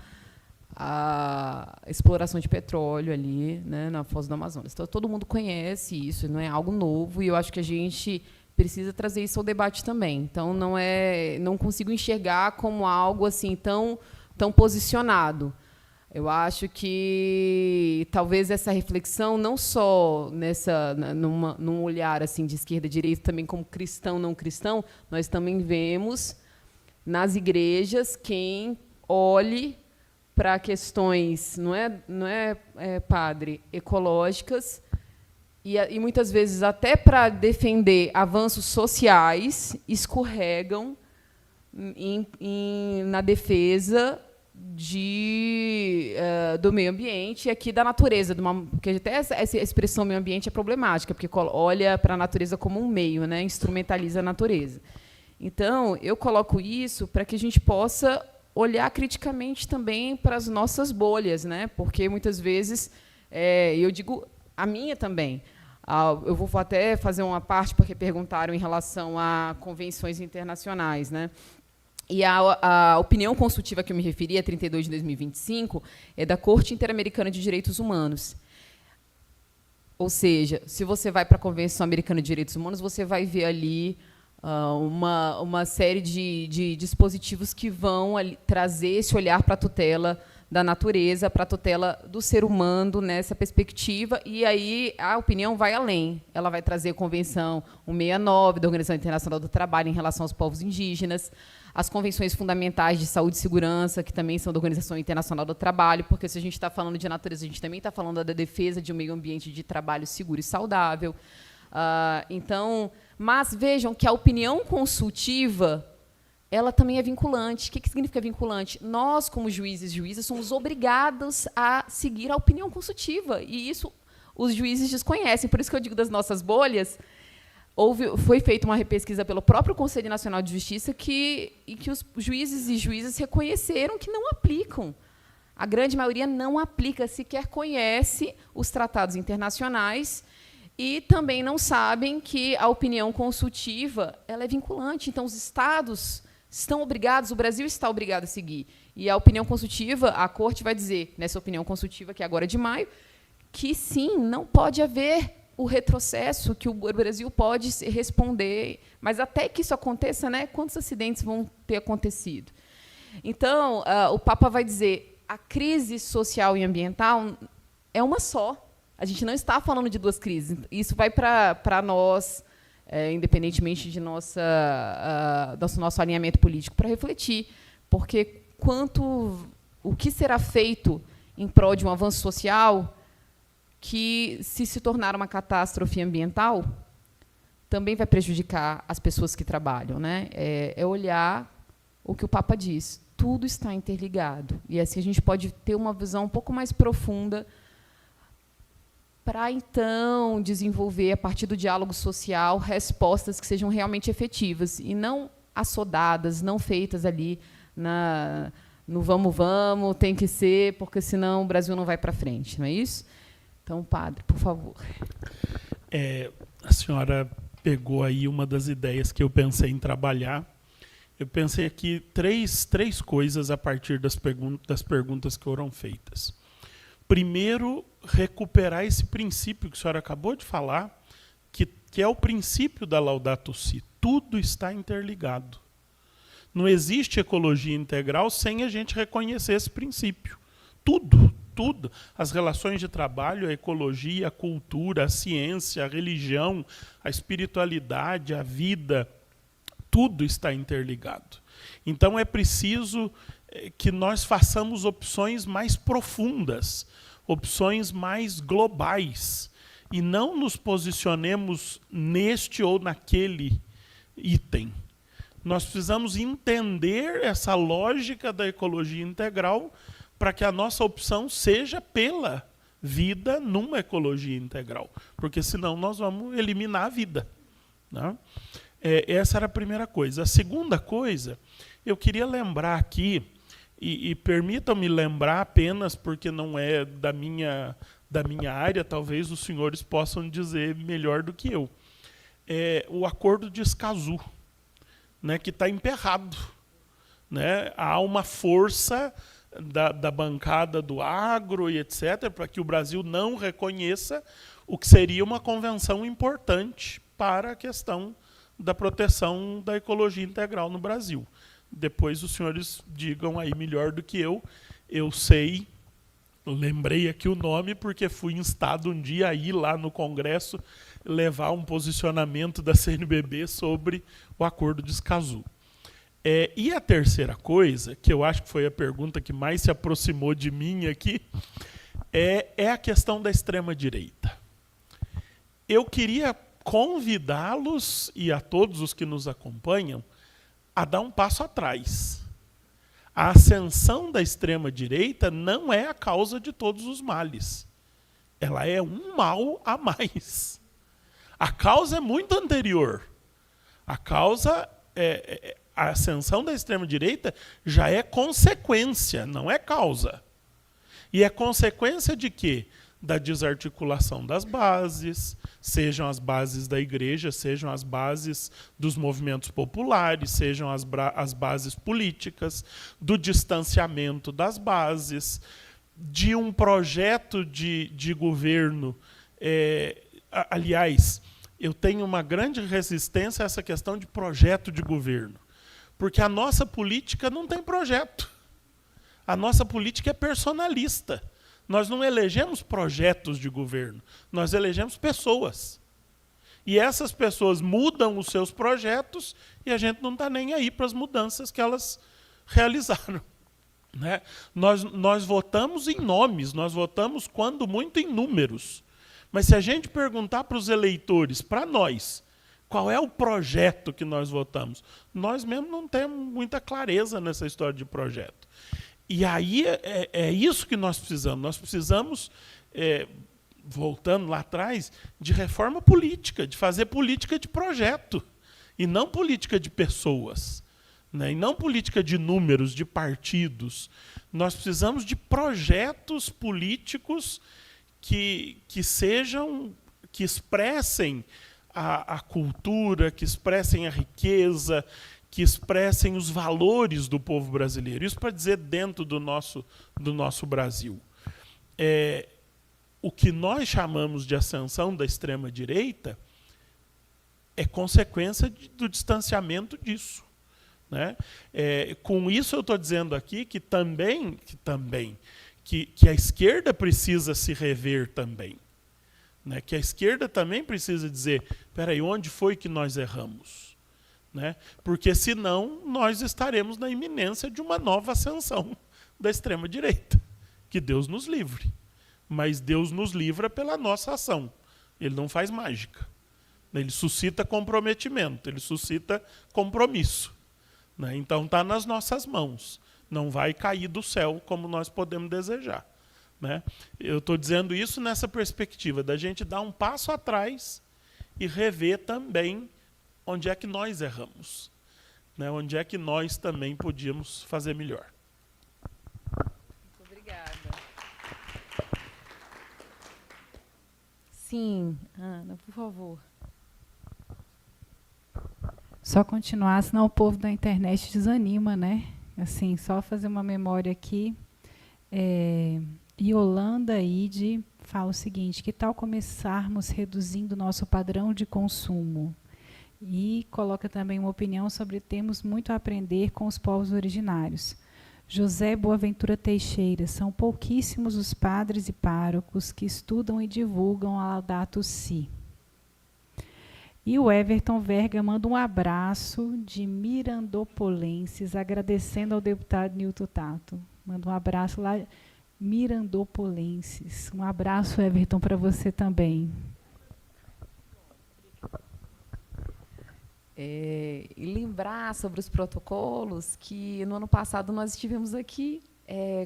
B: exploração de petróleo ali, né, na Foz do Amazonas. Então, todo mundo conhece isso, não é algo novo, e eu acho que a gente precisa trazer isso ao debate também. Então, não consigo enxergar como algo assim tão posicionado. Eu acho que talvez essa reflexão, não só num olhar assim de esquerda e direita, também como cristão, não cristão, nós também vemos nas igrejas quem olhe para questões, não é padre, ecológicas, e muitas vezes até para defender avanços sociais, escorregam na defesa do meio ambiente e aqui da natureza, porque até essa expressão meio ambiente é problemática, porque olha para a natureza como um meio, né, instrumentaliza a natureza. Então, eu coloco isso para que a gente possa olhar criticamente também para as nossas bolhas, né, porque muitas vezes, eu digo a minha também, eu vou até fazer uma parte, porque perguntaram em relação a convenções internacionais, né. E a opinião consultiva a que eu me referi, a 32 de 2025, é da Corte Interamericana de Direitos Humanos. Ou seja, se você vai para a Convenção Americana de Direitos Humanos, você vai ver ali uma série de dispositivos que vão trazer esse olhar para a tutela da natureza para a tutela do ser humano nessa perspectiva, e aí a opinião vai além. Ela vai trazer a Convenção 169 da Organização Internacional do Trabalho em relação aos povos indígenas, as convenções fundamentais de saúde e segurança, que também são da Organização Internacional do Trabalho, porque se a gente está falando de natureza, a gente também está falando da defesa de um meio ambiente de trabalho seguro e saudável. Então, mas vejam que a opinião consultiva, ela também é vinculante. O que significa vinculante? Nós, como juízes e juízas, somos obrigados a seguir a opinião consultiva, e isso os juízes desconhecem. Por isso que eu digo das nossas bolhas, foi feita uma pesquisa pelo próprio Conselho Nacional de Justiça que os juízes e juízas reconheceram que não aplicam. A grande maioria não aplica, sequer conhece os tratados internacionais e também não sabem que a opinião consultiva ela é vinculante. Então, os estados estão obrigados, o Brasil está obrigado a seguir. E a opinião consultiva, a Corte vai dizer, nessa opinião consultiva, que é agora de maio, que, sim, não pode haver o retrocesso, que o Brasil pode responder. Mas, até que isso aconteça, né, quantos acidentes vão ter acontecido? Então, o Papa vai dizer, a crise social e ambiental é uma só. A gente não está falando de duas crises. Isso vai para nós, independentemente de nosso alinhamento político, para refletir. Porque o que será feito em prol de um avanço social que, se tornar uma catástrofe ambiental, também vai prejudicar as pessoas que trabalham, né? É olhar o que o Papa diz. Tudo está interligado. E assim a gente pode ter uma visão um pouco mais profunda para, então, desenvolver, a partir do diálogo social, respostas que sejam realmente efetivas e não assodadas, não feitas ali no vamos, tem que ser, porque senão o Brasil não vai para frente, não é isso? Então, padre, por favor.
D: A senhora pegou aí uma das ideias que eu pensei em trabalhar. Eu pensei aqui três coisas a partir das perguntas que foram feitas. Primeiro, recuperar esse princípio que a senhora acabou de falar, que é o princípio da Laudato Si. Tudo está interligado. Não existe ecologia integral sem a gente reconhecer esse princípio. Tudo. As relações de trabalho, a ecologia, a cultura, a ciência, a religião, a espiritualidade, a vida, tudo está interligado. Então, é preciso que nós façamos opções mais profundas, opções mais globais, e não nos posicionemos neste ou naquele item. Nós precisamos entender essa lógica da ecologia integral para que a nossa opção seja pela vida numa ecologia integral, porque senão nós vamos eliminar a vida, né? Essa era a primeira coisa. A segunda coisa, eu queria lembrar aqui, e permitam-me lembrar apenas porque não é da minha área, talvez os senhores possam dizer melhor do que eu. O Acordo de Escazú, né, que está emperrado, né? Há uma força da bancada do agro e etc., para que o Brasil não reconheça o que seria uma convenção importante para a questão da proteção da ecologia integral no Brasil. Depois os senhores digam aí melhor do que eu. Eu sei, lembrei aqui o nome porque fui instado um dia a ir lá no Congresso levar um posicionamento da CNBB sobre o Acordo de Escazú. E a terceira coisa, que eu acho que foi a pergunta que mais se aproximou de mim aqui, é a questão da extrema-direita. Eu queria convidá-los, e a todos os que nos acompanham, a dar um passo atrás. A ascensão da extrema-direita não é a causa de todos os males. Ela é um mal a mais. A causa é muito anterior. A causa a ascensão da extrema-direita já é consequência, não é causa. E é consequência de quê? Da desarticulação das bases, sejam as bases da igreja, sejam as bases dos movimentos populares, sejam as bases políticas, do distanciamento das bases, de um projeto de governo. Aliás, eu tenho uma grande resistência a essa questão de projeto de governo, porque a nossa política não tem projeto. A nossa política é personalista. Nós não elegemos projetos de governo, nós elegemos pessoas. E essas pessoas mudam os seus projetos e a gente não está nem aí para as mudanças que elas realizaram. Né? Nós votamos em nomes, nós votamos, quando muito, em números. Mas se a gente perguntar para os eleitores, para nós, qual é o projeto que nós votamos, nós mesmos não temos muita clareza nessa história de projeto. E aí é isso que nós precisamos. Nós precisamos, voltando lá atrás, de reforma política, de fazer política de projeto, e não política de pessoas, né? E não política de números, de partidos. Nós precisamos de projetos políticos que expressem a cultura, que expressem a riqueza, que expressem os valores do povo brasileiro. Isso para dizer dentro do nosso Brasil. O que nós chamamos de ascensão da extrema-direita é consequência do distanciamento disso. Né? Com isso eu estou dizendo aqui que a esquerda precisa se rever também. Né? Que a esquerda também precisa dizer, espera aí, onde foi que nós erramos? Né? Porque senão nós estaremos na iminência de uma nova ascensão da extrema-direita. Que Deus nos livre. Mas Deus nos livra pela nossa ação. Ele não faz mágica. Ele suscita comprometimento, ele suscita compromisso. Né? Então está nas nossas mãos. Não vai cair do céu como nós podemos desejar. Né? Eu estou dizendo isso nessa perspectiva da gente dar um passo atrás e rever também onde é que nós erramos, né? Onde é que nós também podíamos fazer melhor.
B: Muito obrigada. Sim, Ana, por favor.
A: Só continuar, senão o povo da internet desanima, né? Assim, só fazer uma memória aqui. Yolanda Ide fala o seguinte: que tal começarmos reduzindo nosso padrão de consumo? E coloca também uma opinião sobre temos muito a aprender com os povos originários. José Boaventura Teixeira: são pouquíssimos os padres e párocos que estudam e divulgam a Laudato Si. E o Everton Verga manda um abraço de Mirandopolenses, agradecendo ao deputado Nilton Tato. Manda um abraço lá, Mirandopolenses. Um abraço, Everton, para você também.
B: E lembrar sobre os protocolos que no ano passado nós estivemos aqui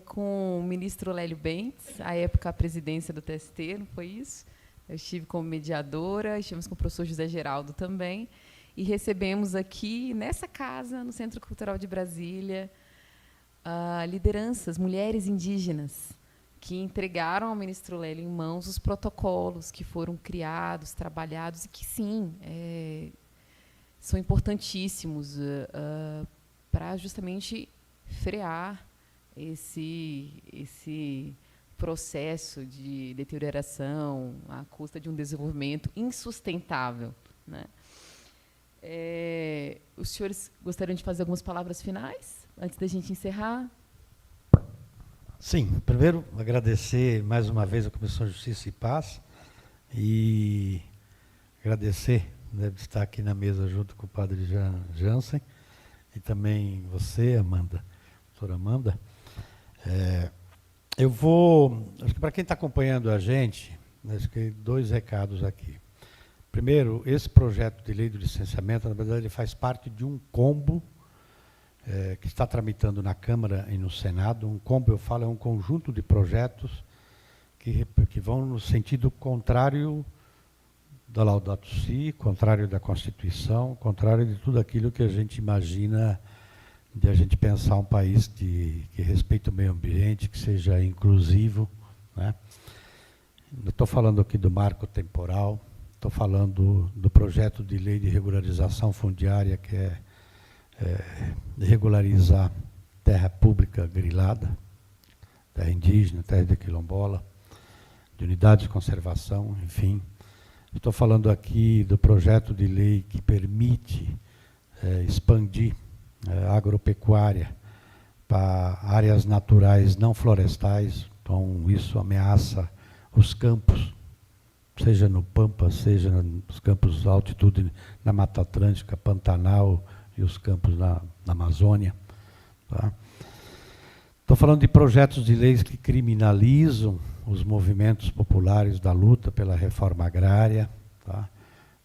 B: com o ministro Lélio Bentes, à época a presidência do TST, não foi isso? Eu estive como mediadora, estivemos com o professor José Geraldo também, e recebemos aqui, nessa casa, no Centro Cultural de Brasília, lideranças, mulheres indígenas, que entregaram ao ministro Lélio em mãos os protocolos que foram criados, trabalhados, e que, sim, são importantíssimos para justamente frear esse processo de deterioração à custa de um desenvolvimento insustentável. Né? Os senhores gostariam de fazer algumas palavras finais, antes da gente encerrar?
C: Sim, primeiro agradecer mais uma vez à Comissão de Justiça e Paz e agradecer, deve estar aqui na mesa junto com o padre Jansen e também você, Amanda, doutora Amanda. Acho que para quem está acompanhando a gente, acho que 2 recados aqui. Primeiro, esse projeto de lei do licenciamento, na verdade, ele faz parte de um combo que está tramitando na Câmara e no Senado. Um combo, eu falo, é um conjunto de projetos que vão no sentido contrário da Laudato Si, contrário da Constituição, contrário de tudo aquilo que a gente imagina de a gente pensar um país que respeite o meio ambiente, que seja inclusivo. Né? Eu estou falando aqui do marco temporal, estou falando do projeto de lei de regularização fundiária, que é regularizar terra pública grilada, terra indígena, terra de quilombola, de unidades de conservação, enfim. Estou falando aqui do projeto de lei que permite expandir a agropecuária para áreas naturais não florestais, então isso ameaça os campos, seja no Pampa, seja nos campos de altitude, na Mata Atlântica, Pantanal e os campos na Amazônia. Tá? Estou falando de projetos de leis que criminalizam os movimentos populares da luta pela reforma agrária. Tá?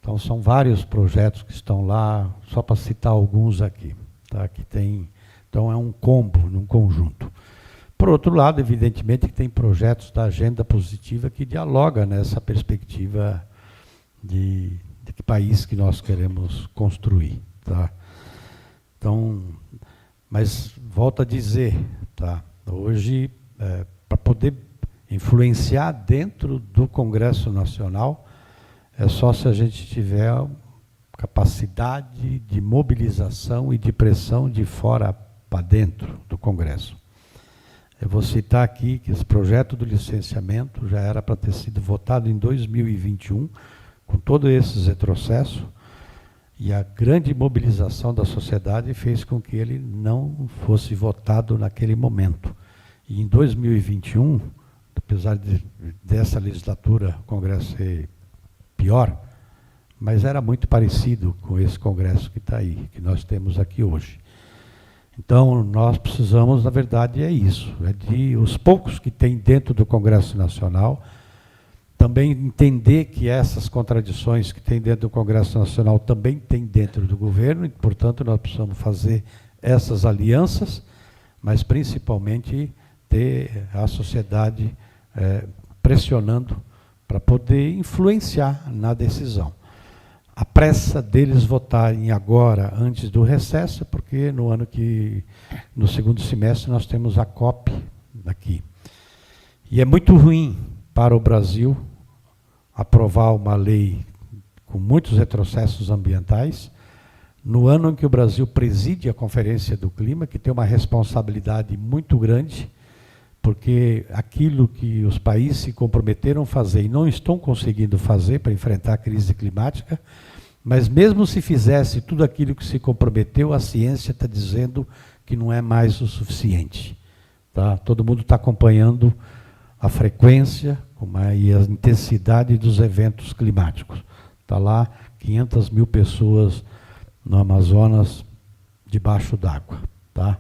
C: Então, são vários projetos que estão lá, só para citar alguns aqui. Tá? Que tem, então, é um combo, um conjunto. Por outro lado, evidentemente, que tem projetos da agenda positiva que dialoga nessa perspectiva de que país que nós queremos construir. Tá? Então, mas, volto a dizer, tá? Hoje, para poder influenciar dentro do Congresso Nacional, é só se a gente tiver capacidade de mobilização e de pressão de fora para dentro do Congresso. Eu vou citar aqui que esse projeto do licenciamento já era para ter sido votado em 2021, com todos esses retrocessos, e a grande mobilização da sociedade fez com que ele não fosse votado naquele momento. E em 2021, apesar dessa legislatura o Congresso ser pior, mas era muito parecido com esse Congresso que está aí, que nós temos aqui hoje. Então, nós precisamos, na verdade, é isso, é de os poucos que tem dentro do Congresso Nacional, também entender que essas contradições que tem dentro do Congresso Nacional também tem dentro do governo, e, portanto, nós precisamos fazer essas alianças, mas, principalmente, ter a sociedade pressionando para poder influenciar na decisão. A pressa deles votarem agora, antes do recesso, porque no segundo semestre nós temos a COP aqui. E é muito ruim para o Brasil aprovar uma lei com muitos retrocessos ambientais, no ano em que o Brasil preside a Conferência do Clima, que tem uma responsabilidade muito grande, porque aquilo que os países se comprometeram a fazer e não estão conseguindo fazer para enfrentar a crise climática, mas mesmo se fizesse tudo aquilo que se comprometeu, a ciência está dizendo que não é mais o suficiente. Tá? Todo mundo está acompanhando a frequência e a intensidade dos eventos climáticos. Está lá 500 mil pessoas no Amazonas debaixo d'água. Tá?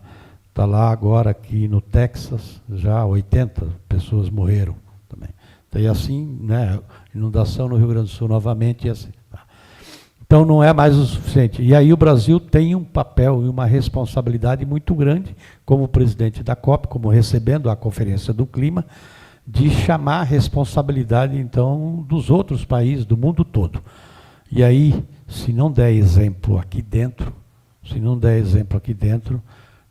C: Está lá agora aqui no Texas, já 80 pessoas morreram também. E assim, né, inundação no Rio Grande do Sul novamente. E assim, tá. Então não é mais o suficiente. E aí o Brasil tem um papel e uma responsabilidade muito grande, como presidente da COP, como recebendo a Conferência do Clima, de chamar a responsabilidade, então, dos outros países, do mundo todo. E aí, se não der exemplo aqui dentro,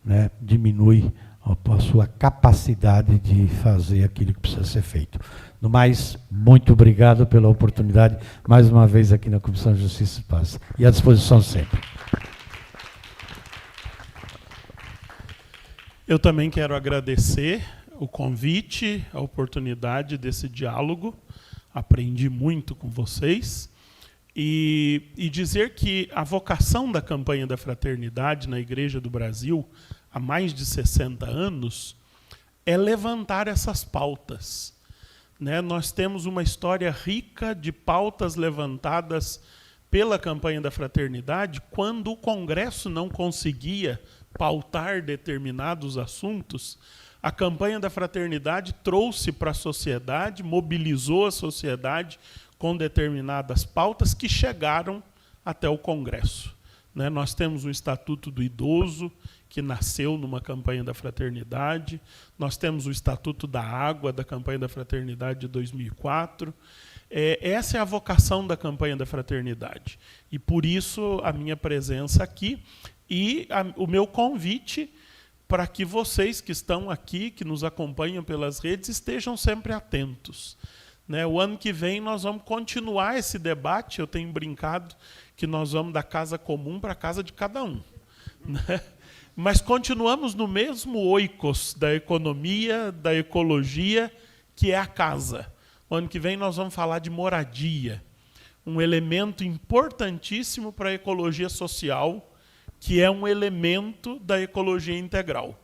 C: né, diminui a sua capacidade de fazer aquilo que precisa ser feito. No mais, muito obrigado pela oportunidade, mais uma vez aqui na Comissão de Justiça e Paz. E à disposição sempre.
D: Eu também quero agradecer o convite, a oportunidade desse diálogo. Aprendi muito com vocês. E dizer que a vocação da campanha da fraternidade na Igreja do Brasil, há mais de 60 anos, é levantar essas pautas. Né? Nós temos uma história rica de pautas levantadas pela campanha da fraternidade quando o Congresso não conseguia pautar determinados assuntos. A campanha da fraternidade trouxe para a sociedade, mobilizou a sociedade com determinadas pautas que chegaram até o Congresso. Né? Nós temos o Estatuto do Idoso, que nasceu numa campanha da fraternidade. Nós temos o Estatuto da Água, da campanha da fraternidade de 2004. Essa é a vocação da campanha da fraternidade. E, por isso, a minha presença aqui e o meu convite para que vocês que estão aqui, que nos acompanham pelas redes, estejam sempre atentos. Né? O ano que vem nós vamos continuar esse debate. Eu tenho brincado que nós vamos da casa comum para a casa de cada um. Né? Mas continuamos no mesmo oikos da economia, da ecologia, que é a casa. O ano que vem nós vamos falar de moradia, um elemento importantíssimo para a ecologia social, que é um elemento da ecologia integral.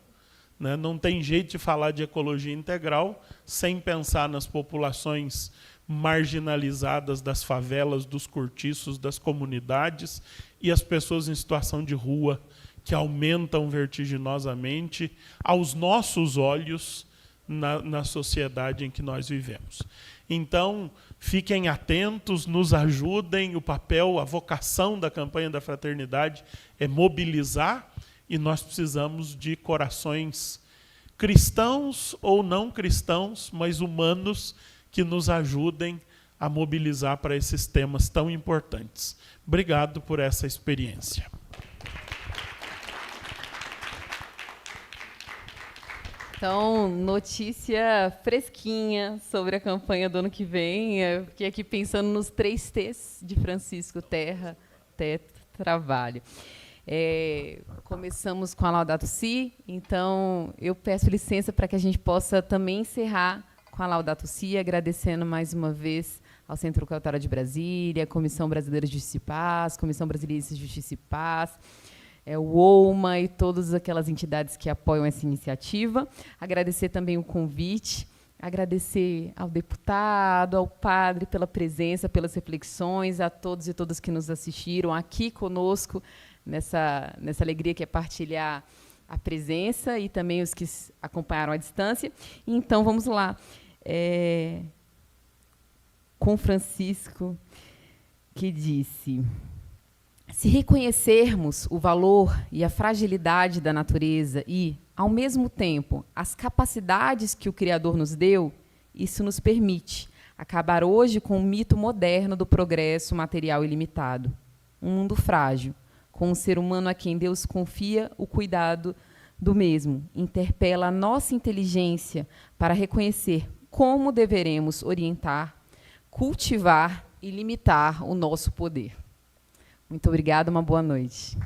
D: né? Não tem jeito de falar de ecologia integral sem pensar nas populações marginalizadas das favelas, dos cortiços, das comunidades e as pessoas em situação de rua, que aumentam vertiginosamente aos nossos olhos na sociedade em que nós vivemos. Então, fiquem atentos, nos ajudem. O papel, a vocação da campanha da fraternidade é mobilizar, e nós precisamos de corações cristãos ou não cristãos, mas humanos, que nos ajudem a mobilizar para esses temas tão importantes. Obrigado por essa experiência.
B: Então, notícia fresquinha sobre a campanha do ano que vem. Eu fiquei aqui pensando nos 3 T's de Francisco: terra, teto, trabalho. Começamos com a Laudato Si, então eu peço licença para que a gente possa também encerrar com a Laudato Si, agradecendo mais uma vez ao Centro Cultural de Brasília, Comissão Brasileira de Justiça e Paz, Comissão Brasileira de Justiça e Paz, o OUMA e todas aquelas entidades que apoiam essa iniciativa. Agradecer também o convite, agradecer ao deputado, ao padre pela presença, pelas reflexões, a todos e todas que nos assistiram aqui conosco, nessa alegria que é partilhar a presença, e também os que acompanharam à distância. Então, vamos lá. Com Francisco, que disse: se reconhecermos o valor e a fragilidade da natureza e, ao mesmo tempo, as capacidades que o Criador nos deu, isso nos permite acabar hoje com o mito moderno do progresso material ilimitado. Um mundo frágil, com um ser humano a quem Deus confia o cuidado do mesmo, interpela a nossa inteligência para reconhecer como deveremos orientar, cultivar e limitar o nosso poder. Muito obrigada, uma boa noite.